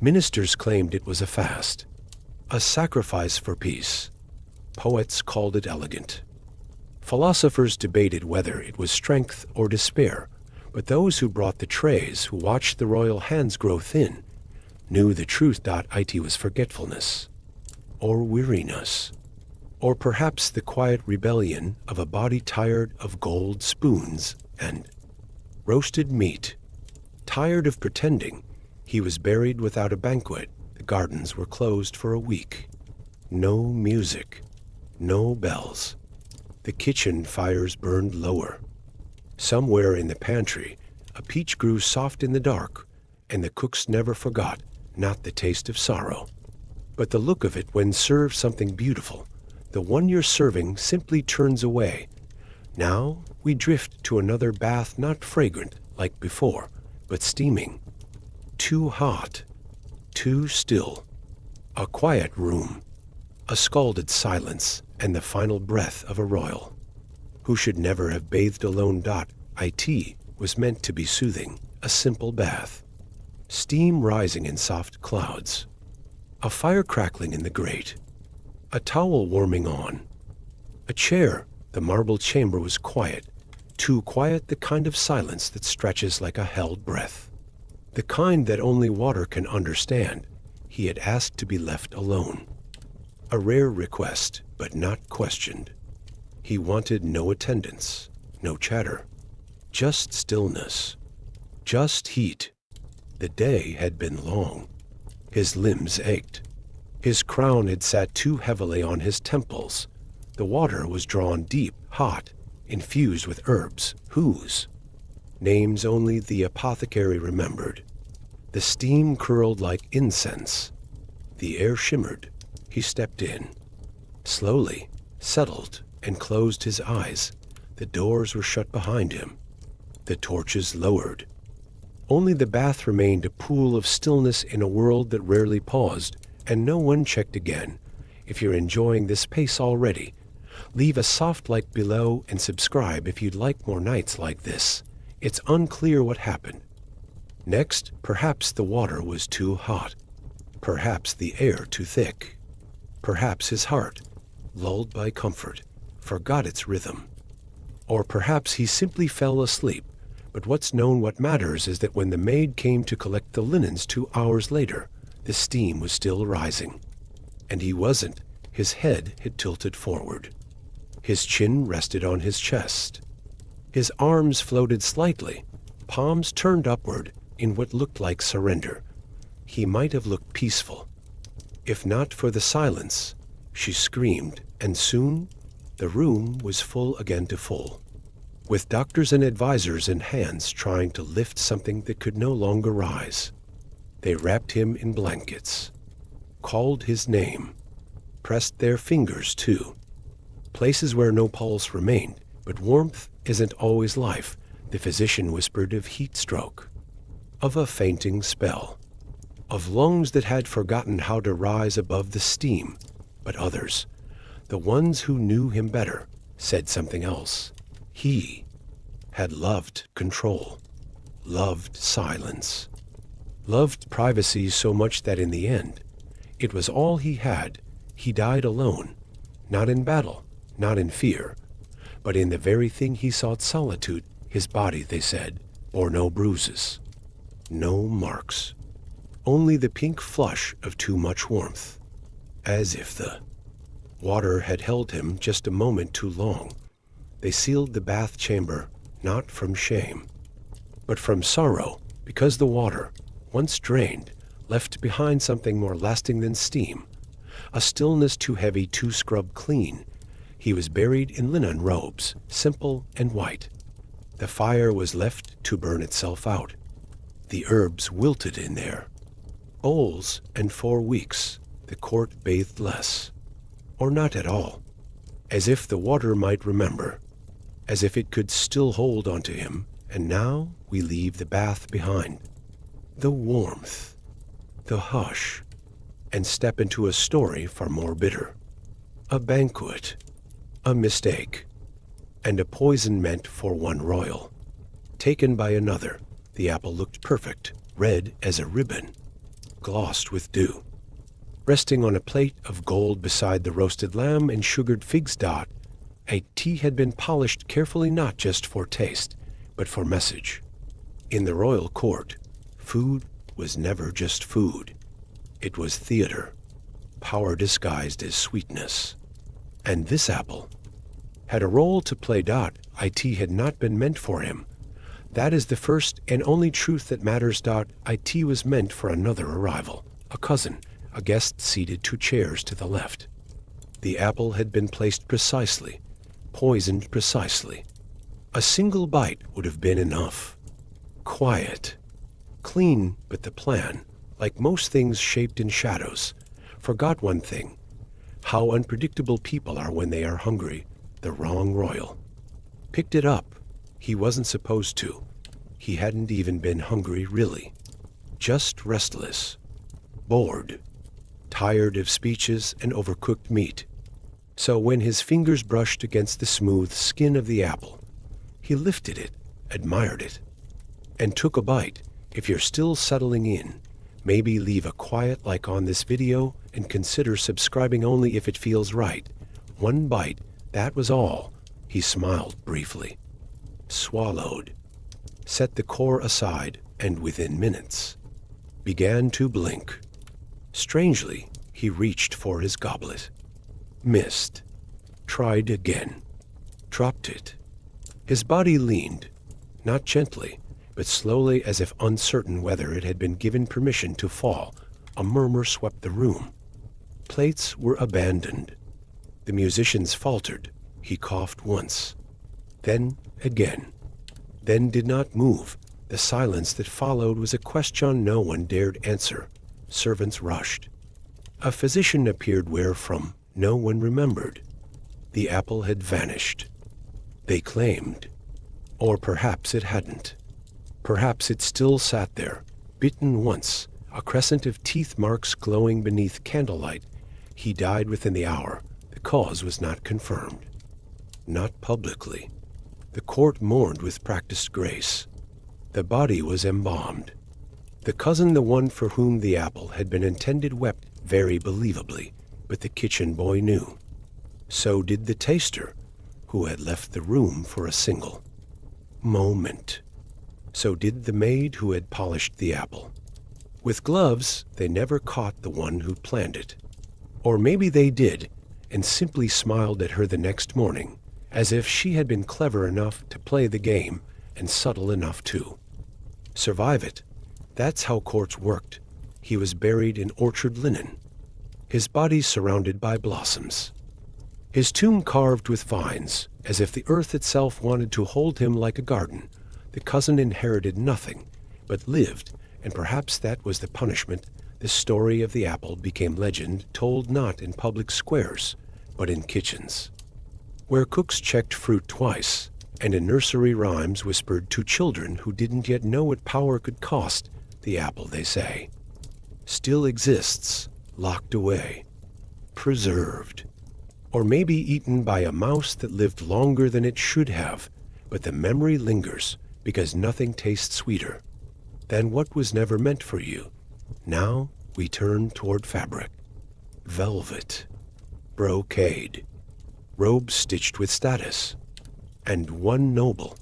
Ministers claimed it was a fast, a sacrifice for peace. Poets called it elegant. Philosophers debated whether it was strength or despair. But those who brought the trays, who watched the royal hands grow thin, knew the truth. It was forgetfulness, or weariness, or perhaps the quiet rebellion of a body tired of gold spoons and roasted meat. Tired of pretending, he was buried without a banquet. The gardens were closed for a week. No music, no bells. The kitchen fires burned lower. Somewhere in the pantry, a peach grew soft in the dark, and the cooks never forgot, not the taste of sorrow, but the look of it when served something beautiful. The one you're serving simply turns away. Now we drift to another bath, not fragrant like before, but steaming. Too hot, too still. A quiet room, a scalded silence, and the final breath of a royal who should never have bathed alone. It was meant to be soothing, a simple bath. Steam rising in soft clouds, a fire crackling in the grate, a towel warming on, a chair. The marble chamber was quiet, too quiet, the kind of silence that stretches like a held breath, the kind that only water can understand. He had asked to be left alone. A rare request, but not questioned. He wanted no attendance, no chatter, just stillness, just heat. The day had been long. His limbs ached. His crown had sat too heavily on his temples. The water was drawn deep, hot, infused with herbs, whose names only the apothecary remembered. The steam curled like incense. The air shimmered. He stepped in, slowly, settled, and closed his eyes. The doors were shut behind him. The torches lowered. Only the bath remained, a pool of stillness in a world that rarely paused, and no one checked again. If you're enjoying this pace already, leave a soft like below and subscribe if you'd like more nights like this. It's unclear what happened. Next, perhaps the water was too hot. Perhaps the air too thick. Perhaps his heart, lulled by comfort, forgot its rhythm. Or perhaps he simply fell asleep. But what's known, what matters, is that when the maid came to collect the linens 2 hours later, the steam was still rising. And he wasn't. His head had tilted forward. His chin rested on his chest. His arms floated slightly, palms turned upward in what looked like surrender. He might have looked peaceful. If not for the silence, she screamed, and soon the room was full again to full, with doctors and advisors and hands trying to lift something that could no longer rise. They wrapped him in blankets, called his name, pressed their fingers too. Places where no pulse remained, but warmth isn't always life. The physician whispered of heat stroke, of a fainting spell, of lungs that had forgotten how to rise above the steam. But others, the ones who knew him better, said something else. He had loved control, loved silence, loved privacy so much that in the end, it was all he had. He died alone, not in battle, not in fear, but in the very thing he sought, solitude. His body, they said, bore no bruises, no marks, only the pink flush of too much warmth, as if the water had held him just a moment too long. They sealed the bath chamber, not from shame, but from sorrow, because the water, once drained, left behind something more lasting than steam, a stillness too heavy to scrub clean. He was buried in linen robes, simple and white. The fire was left to burn itself out. The herbs wilted in there. Bowls, and 4 weeks, the court bathed less, or not at all, as if the water might remember, as if it could still hold onto him. And now we leave the bath behind, the warmth, the hush, and step into a story far more bitter. A banquet, a mistake, and a poison meant for one royal, taken by another. The apple looked perfect, red as a ribbon, glossed with dew, resting on a plate of gold beside the roasted lamb and sugared figs. A tea had been polished carefully, not just for taste, but for message. In the royal court, food was never just food. It was theater, power disguised as sweetness. And this apple had a role to play. It had not been meant for him. That is the first and only truth that matters. It was meant for another arrival, a cousin, a guest seated 2 chairs to the left. The apple had been placed precisely, poisoned precisely. A single bite would have been enough. Quiet, clean, but the plan, like most things shaped in shadows, forgot one thing: how unpredictable people are when they are hungry. The wrong royal picked it up. He wasn't supposed to. He hadn't even been hungry, really. Just restless, bored, tired of speeches and overcooked meat. So when his fingers brushed against the smooth skin of the apple, he lifted it, admired it, and took a bite. If you're still settling in, maybe leave a quiet like on this video and consider subscribing only if it feels right. 1 bite, that was all. He smiled briefly, swallowed, set the core aside, and within minutes began to blink. Strangely, he reached for his goblet. Missed. Tried again. Dropped it. His body leaned, not gently, but slowly, as if uncertain whether it had been given permission to fall. A murmur swept the room. Plates were abandoned. The musicians faltered. He coughed once, then again, then did not move. The silence that followed was a question no one dared answer. Servants rushed. A physician appeared where from, no one remembered. The apple had vanished, they claimed. Or perhaps it hadn't. Perhaps it still sat there, bitten once, a crescent of teeth marks glowing beneath candlelight. He died within the hour. The cause was not confirmed. Not publicly. The court mourned with practiced grace. The body was embalmed. The cousin, the one for whom the apple had been intended, wept very believably, but the kitchen boy knew. So did the taster, who had left the room for a single moment. So did the maid who had polished the apple. With gloves, they never caught the one who planned it. Or maybe they did, and simply smiled at her the next morning, as if she had been clever enough to play the game and subtle enough to survive it. That's how courts worked. He was buried in orchard linen, his body surrounded by blossoms, his tomb carved with vines, as if the earth itself wanted to hold him like a garden. The cousin inherited nothing, but lived, and perhaps that was the punishment. The story of the apple became legend, told not in public squares, but in kitchens, where cooks checked fruit twice, and in nursery rhymes whispered to children who didn't yet know what power could cost. The apple, they say, still exists, locked away, preserved, or maybe eaten by a mouse that lived longer than it should have, but the memory lingers, because nothing tastes sweeter than what was never meant for you. Now we turn toward fabric, velvet, brocade, robes stitched with status, and one noble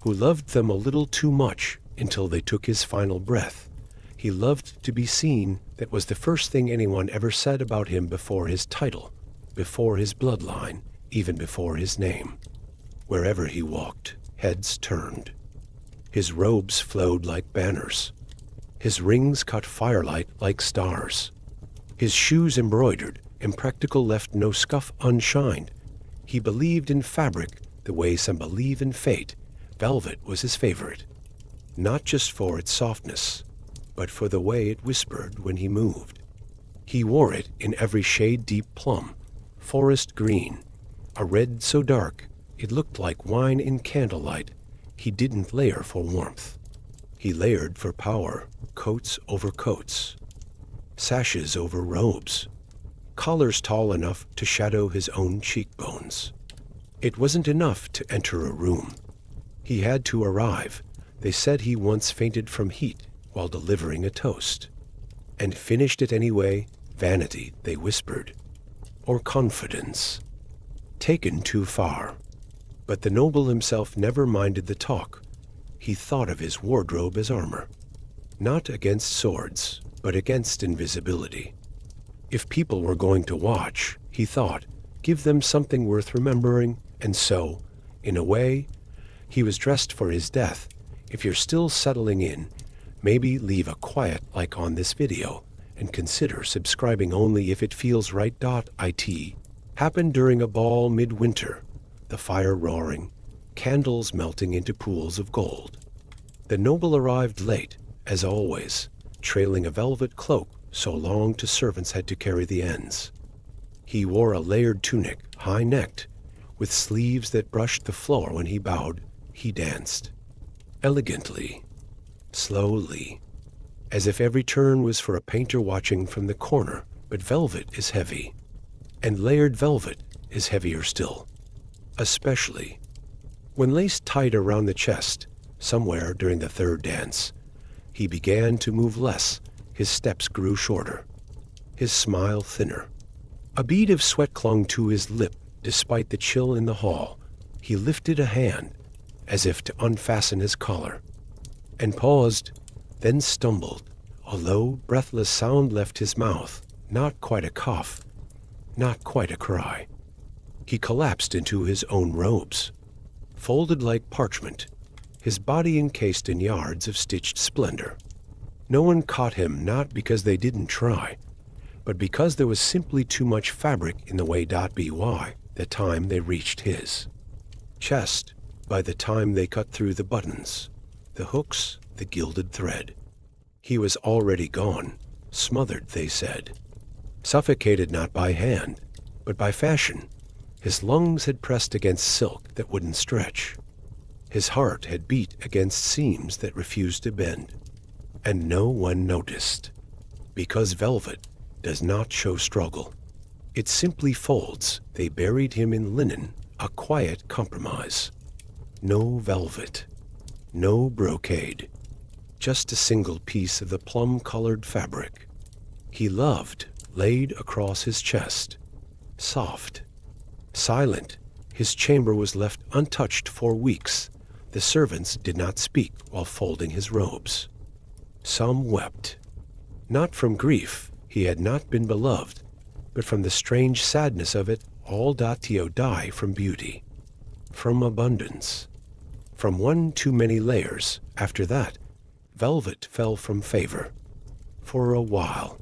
who loved them a little too much until they took his final breath. He loved to be seen. That was the first thing anyone ever said about him, before his title, before his bloodline, even before his name. Wherever he walked, heads turned. His robes flowed like banners. His rings caught firelight like stars. His shoes embroidered, impractical, left no scuff unshined. He believed in fabric the way some believe in fate. Velvet was his favorite, not just for its softness, but for the way it whispered when he moved. He wore it in every shade: deep plum, forest green, a red so dark it looked like wine in candlelight. He didn't layer for warmth. He layered for power, coats over coats, sashes over robes, collars tall enough to shadow his own cheekbones. It wasn't enough to enter a room. He had to arrive. They said he once fainted from heat while delivering a toast, and finished it anyway. Vanity, they whispered, or confidence, taken too far. But the noble himself never minded the talk. he thought of his wardrobe as armor. Not against swords, but against invisibility. If people were going to watch, he thought, give them something worth remembering, and so, in a way, he was dressed for his death. If you're still settling in, maybe leave a quiet like on this video, and consider subscribing only if it feels right. It happened during a ball midwinter, the fire roaring, candles melting into pools of gold. The noble arrived late, as always, trailing a velvet cloak so long to servants had to carry the ends. He wore a layered tunic, high-necked, with sleeves that brushed the floor. When he bowed, he danced. Elegantly, slowly, as if every turn was for a painter watching from the corner. But velvet is heavy, and layered velvet is heavier still, especially when laced tight around the chest. Somewhere during the third dance, he began to move less. His steps grew shorter, his smile thinner. A bead of sweat clung to his lip despite the chill in the hall. He lifted a hand as if to unfasten his collar, and paused, then stumbled. A low, breathless sound left his mouth, not quite a cough, not quite a cry. He collapsed into his own robes, folded like parchment, his body encased in yards of stitched splendor. No one caught him, not because they didn't try, but because there was simply too much fabric in the way. By the time they reached his chest, by the time they cut through the buttons, the hooks, the gilded thread, he was already gone, smothered, they said. Suffocated not by hand, but by fashion. His lungs had pressed against silk that wouldn't stretch. His heart had beat against seams that refused to bend. And no one noticed, because velvet does not show struggle. It simply folds. They buried him in linen, a quiet compromise. No velvet, no brocade, just a single piece of the plum-colored fabric he loved laid across his chest. Soft, silent, his chamber was left untouched for weeks. The servants did not speak while folding his robes. Some wept, not from grief, he had not been beloved, but from the strange sadness of it all. To die from beauty, from abundance, from one too many layers. After that, velvet fell from favor. For a while,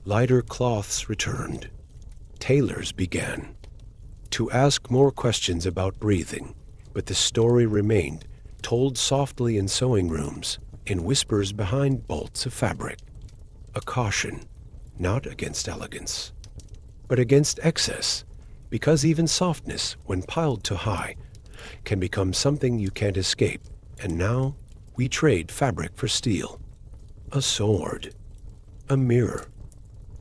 lighter cloths returned. Tailors began to ask more questions about breathing, but the story remained, told softly in sewing rooms, in whispers behind bolts of fabric. A caution, not against elegance, but against excess, because even softness, when piled too high, can become something you can't escape. And now we trade fabric for steel, a sword, a mirror,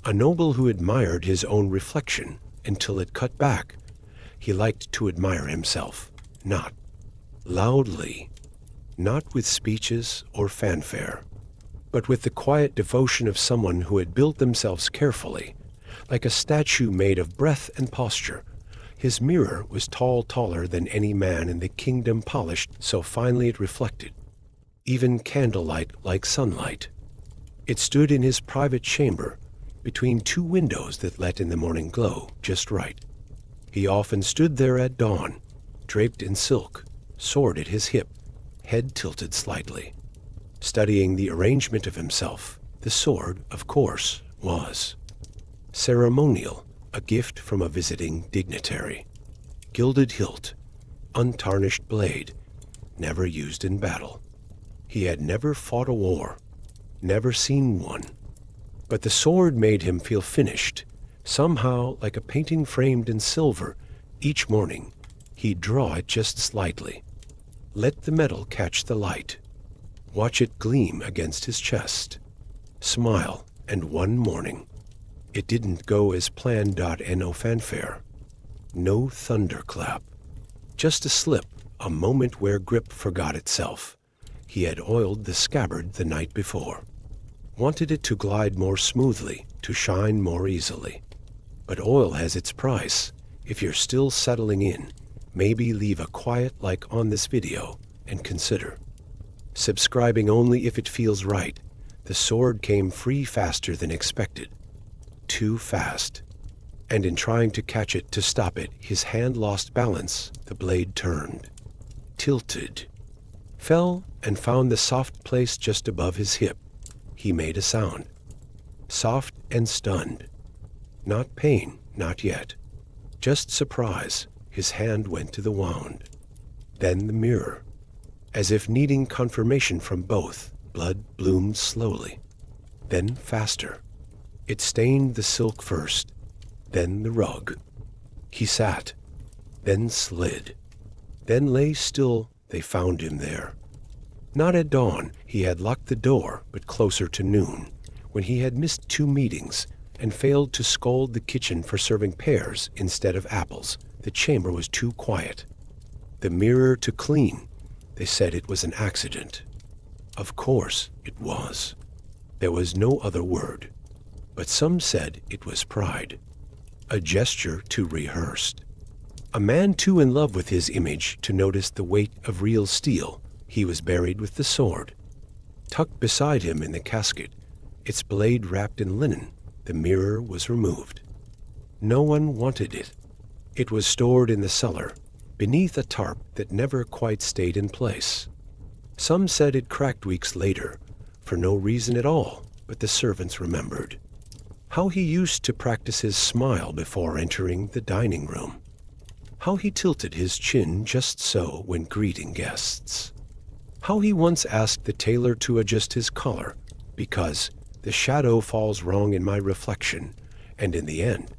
a noble who admired his own reflection until it cut back. He liked to admire himself, not loudly, not with speeches or fanfare, but with the quiet devotion of someone who had built themselves carefully, like a statue made of breath and posture. His mirror was taller than any man in the kingdom, polished so finely it reflected even candlelight like sunlight. It stood in his private chamber, between two windows that let in the morning glow just right. He often stood there at dawn, draped in silk, sword at his hip, head tilted slightly, studying the arrangement of himself. The sword, of course, was ceremonial, a gift from a visiting dignitary. Gilded hilt, untarnished blade, never used in battle. He had never fought a war, never seen one. But the sword made him feel finished, somehow like a painting framed in silver. Each morning, he'd draw it just slightly, let the metal catch the light, watch it gleam against his chest, smile, and one morning, it didn't go as planned. No fanfare, no thunderclap, just a slip, a moment where grip forgot itself. He had oiled the scabbard the night before, wanted it to glide more smoothly, to shine more easily. But oil has its price. If you're still settling in, maybe leave a quiet like on this video and consider Subscribing only if it feels right, the sword came free faster than expected. Too fast. And in trying to catch it to stop it, his hand lost balance, the blade turned. Tilted. Fell and found the soft place just above his hip. He made a sound. Soft and stunned. Not pain, not yet. Just surprise. His hand went to the wound. Then the mirror. As if needing confirmation from both, blood bloomed slowly. Then faster. It stained the silk first, then the rug. He sat, then slid, then lay still. They found him there. Not at dawn. He had locked the door, but closer to noon, when he had missed 2 meetings and failed to scold the kitchen for serving pears instead of apples. The chamber was too quiet. The mirror to clean. They said it was an accident. Of course it was. There was no other word. But some said it was pride. A gesture too rehearsed. A man too in love with his image to notice the weight of real steel. He was buried with the sword. Tucked beside him in the casket, its blade wrapped in linen, the mirror was removed. No one wanted it. It was stored in the cellar, beneath a tarp that never quite stayed in place. Some said it cracked weeks later, for no reason at all, but the servants remembered. How he used to practice his smile before entering the dining room. How he tilted his chin just so when greeting guests. How he once asked the tailor to adjust his collar, because the shadow falls wrong in my reflection, and in the end,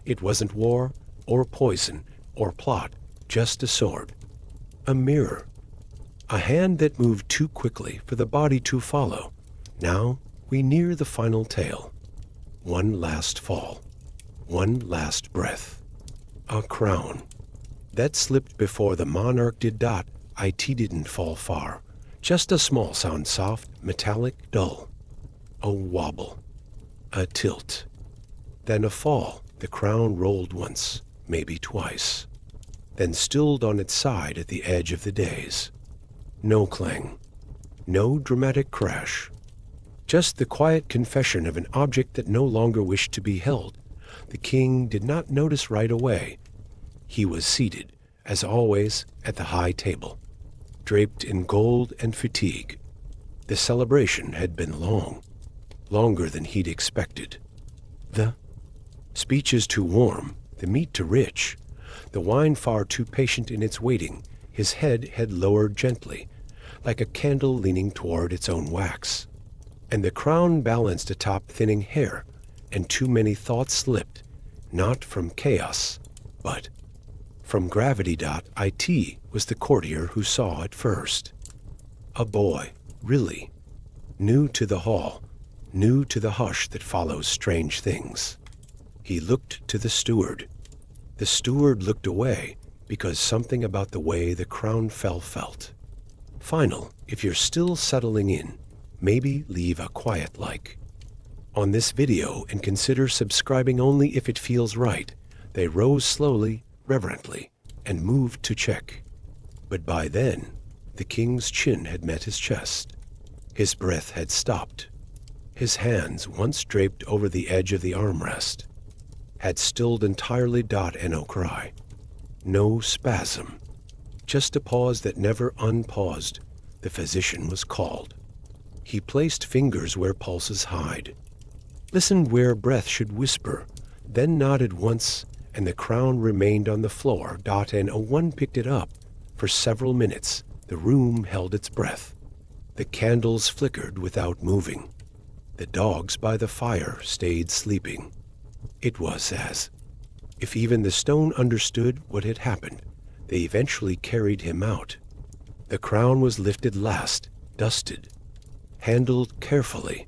it wasn't war or poison or plot, just a sword. A mirror. A hand that moved too quickly for the body to follow. Now we near the final tale. One last fall. One last breath. A crown. That slipped before the monarch did dot. It didn't fall far. Just a small sound, soft, metallic, dull. A wobble. A tilt. Then a fall. The crown rolled once, maybe twice. Then stilled on its side at the edge of the days. No clang. No dramatic crash. Just the quiet confession of an object that no longer wished to be held. The king did not notice right away. He was seated, as always, at the high table, draped in gold and fatigue. The celebration had been long, longer than he'd expected. The speeches too warm, the meat too rich, the wine far too patient in its waiting. His head had lowered gently, like a candle leaning toward its own wax. And the crown balanced atop thinning hair, and too many thoughts slipped, not from chaos, but from gravity. It was the courtier who saw it first. A boy, really. New to the hall, new to the hush that follows strange things. He looked to the steward. The steward looked away, because something about the way the crown felt. Final, if you're still settling in, maybe leave a quiet like on this video and consider subscribing only if it feels right. They rose slowly, reverently, and moved to check. But by then, the king's chin had met his chest. His breath had stopped. His hands, once draped over the edge of the armrest, had stilled entirely. No cry. No spasm. Just a pause that never unpaused. The physician was called. He placed fingers where pulses hide, listened where breath should whisper, then nodded once, and the crown remained on the floor. No one picked it up. For several minutes, the room held its breath. The candles flickered without moving. The dogs by the fire stayed sleeping. It was as if even the stone understood what had happened. They eventually carried him out. The crown was lifted last, dusted, handled carefully.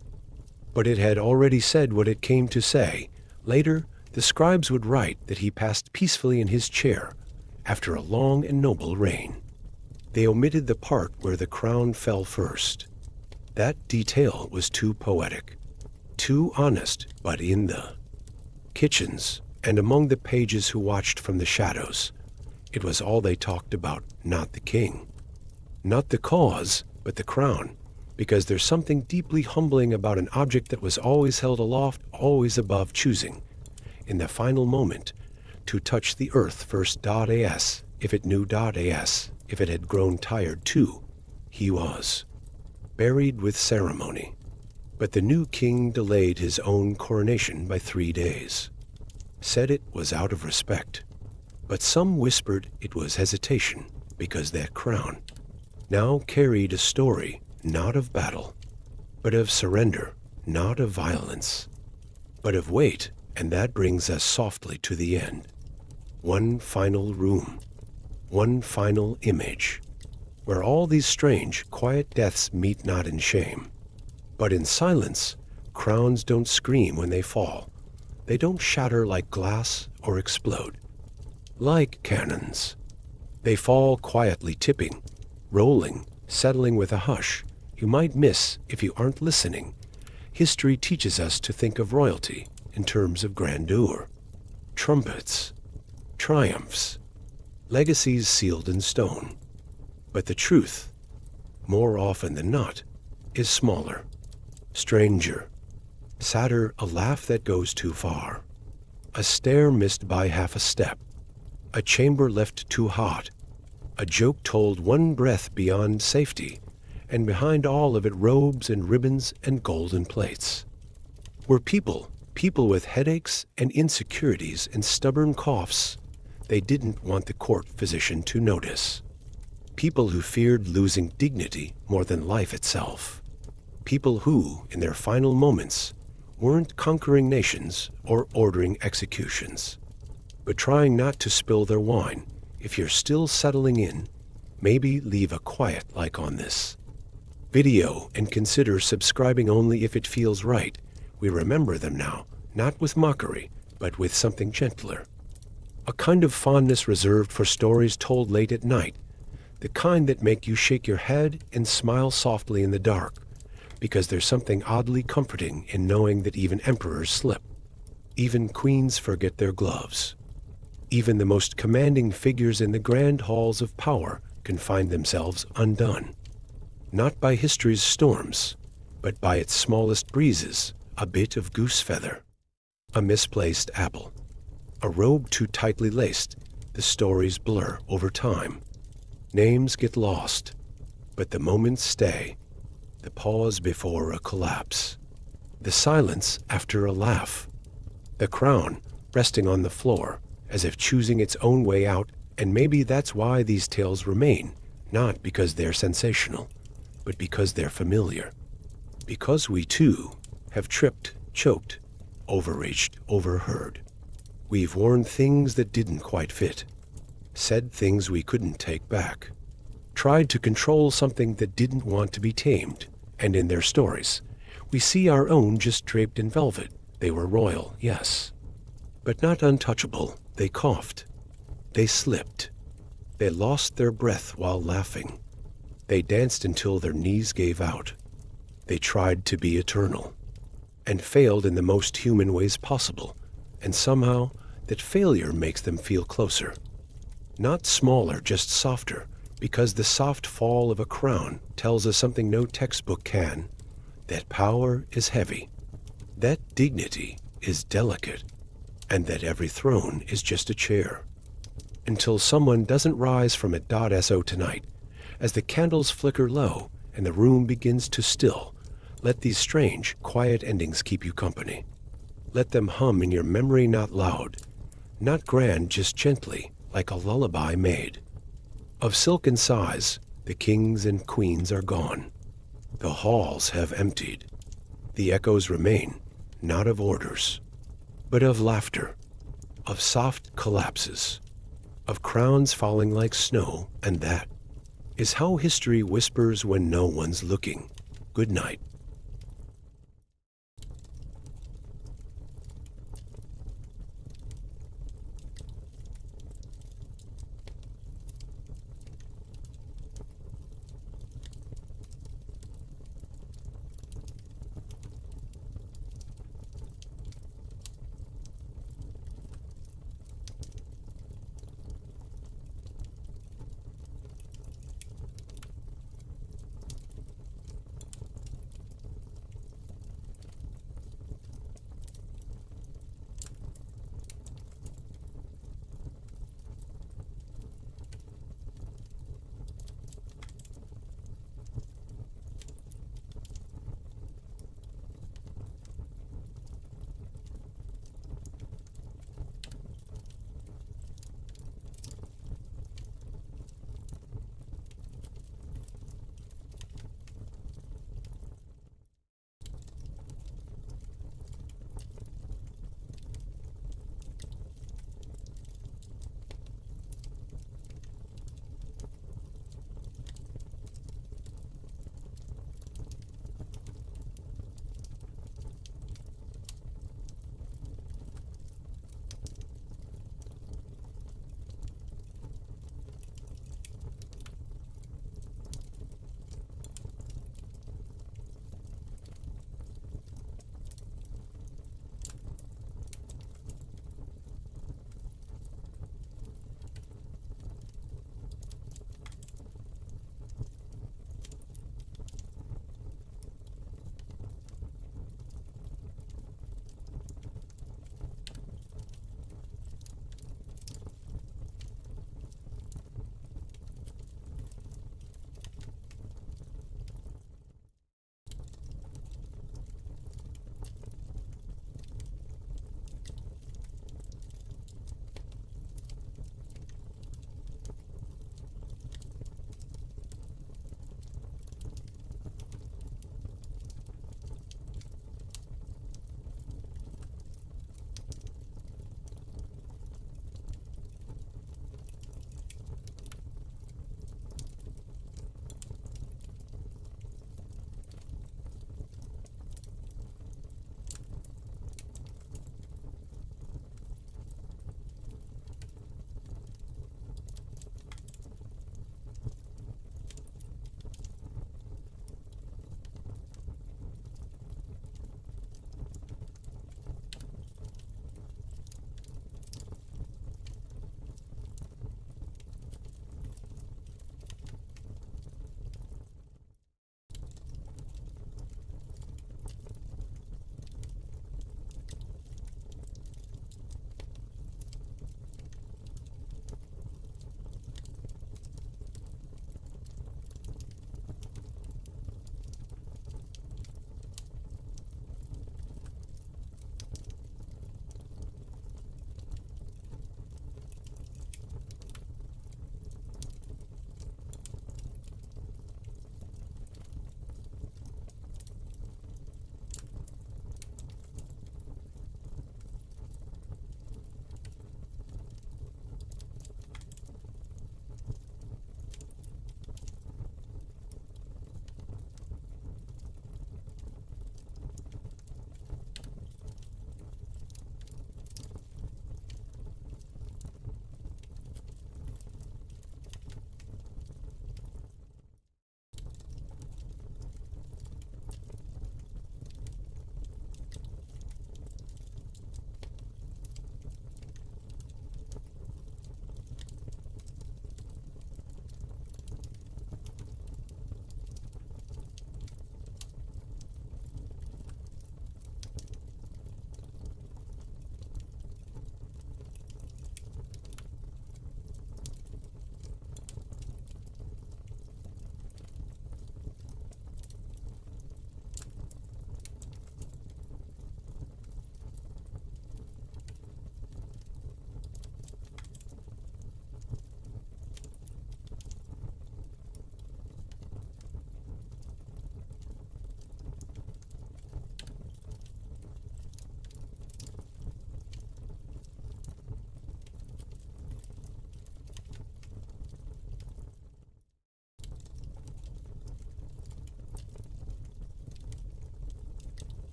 But it had already said what it came to say. Later, the scribes would write that he passed peacefully in his chair after a long and noble reign. They omitted the part where the crown fell first. That detail was too poetic, too honest, but in the kitchens and among the pages who watched from the shadows, it was all they talked about, not the king, not the cause, but the crown, because there's something deeply humbling about an object that was always held aloft, always above choosing, in the final moment, to touch the earth first. As, if it knew. As, if it had grown tired too, he was buried with ceremony. But the new king delayed his own coronation by 3 days. Said it was out of respect, but some whispered it was hesitation, because that crown now carried a story not of battle, but of surrender, not of violence, but of weight. And that brings us softly to the end. One final room, one final image, where all these strange, quiet deaths meet not in shame, but in silence. Crowns don't scream when they fall. They don't shatter like glass or explode like cannons. They fall quietly, tipping, rolling, settling with a hush you might miss if you aren't listening. History teaches us to think of royalty in terms of grandeur, trumpets, triumphs, legacies sealed in stone. But the truth, more often than not, is smaller, stranger, sadder. A laugh that goes too far, a stare missed by half a step, a chamber left too hot, a joke told one breath beyond safety, and behind all of it robes and ribbons and golden plates. Were people with headaches and insecurities and stubborn coughs they didn't want the court physician to notice. People who feared losing dignity more than life itself. People who, in their final moments, weren't conquering nations or ordering executions, but trying not to spill their wine. If you're still settling in, maybe leave a quiet like on this video and consider subscribing only if it feels right. We remember them now, not with mockery, but with something gentler. A kind of fondness reserved for stories told late at night, the kind that make you shake your head and smile softly in the dark, because there's something oddly comforting in knowing that even emperors slip, even queens forget their gloves, even the most commanding figures in the grand halls of power can find themselves undone, not by history's storms, but by its smallest breezes. A bit of goose feather, a misplaced apple, a robe too tightly laced. The stories blur over time. Names get lost, but the moments stay. The pause before a collapse, the silence after a laugh, the crown resting on the floor as if choosing its own way out. And maybe that's why these tales remain, not because they're sensational, but because they're familiar. Because we too have tripped, choked, overreached, overheard. We've worn things that didn't quite fit, said things we couldn't take back, tried to control something that didn't want to be tamed. And in their stories, we see our own just draped in velvet. They were royal, yes, but not untouchable. They coughed, they slipped, they lost their breath while laughing, they danced until their knees gave out. They tried to be eternal, and failed in the most human ways possible, and somehow that failure makes them feel closer. Not smaller, just softer, because the soft fall of a crown tells us something no textbook can, that power is heavy, that dignity is delicate, and that every throne is just a chair. Until someone doesn't rise from it. So tonight, as the candles flicker low and the room begins to still, let these strange, quiet endings keep you company. Let them hum in your memory, not loud, not grand, just gently, like a lullaby made of silken sighs. The kings and queens are gone. The halls have emptied. The echoes remain, not of orders, but of laughter, of soft collapses, of crowns falling like snow. And that is how history whispers when no one's looking. Good night.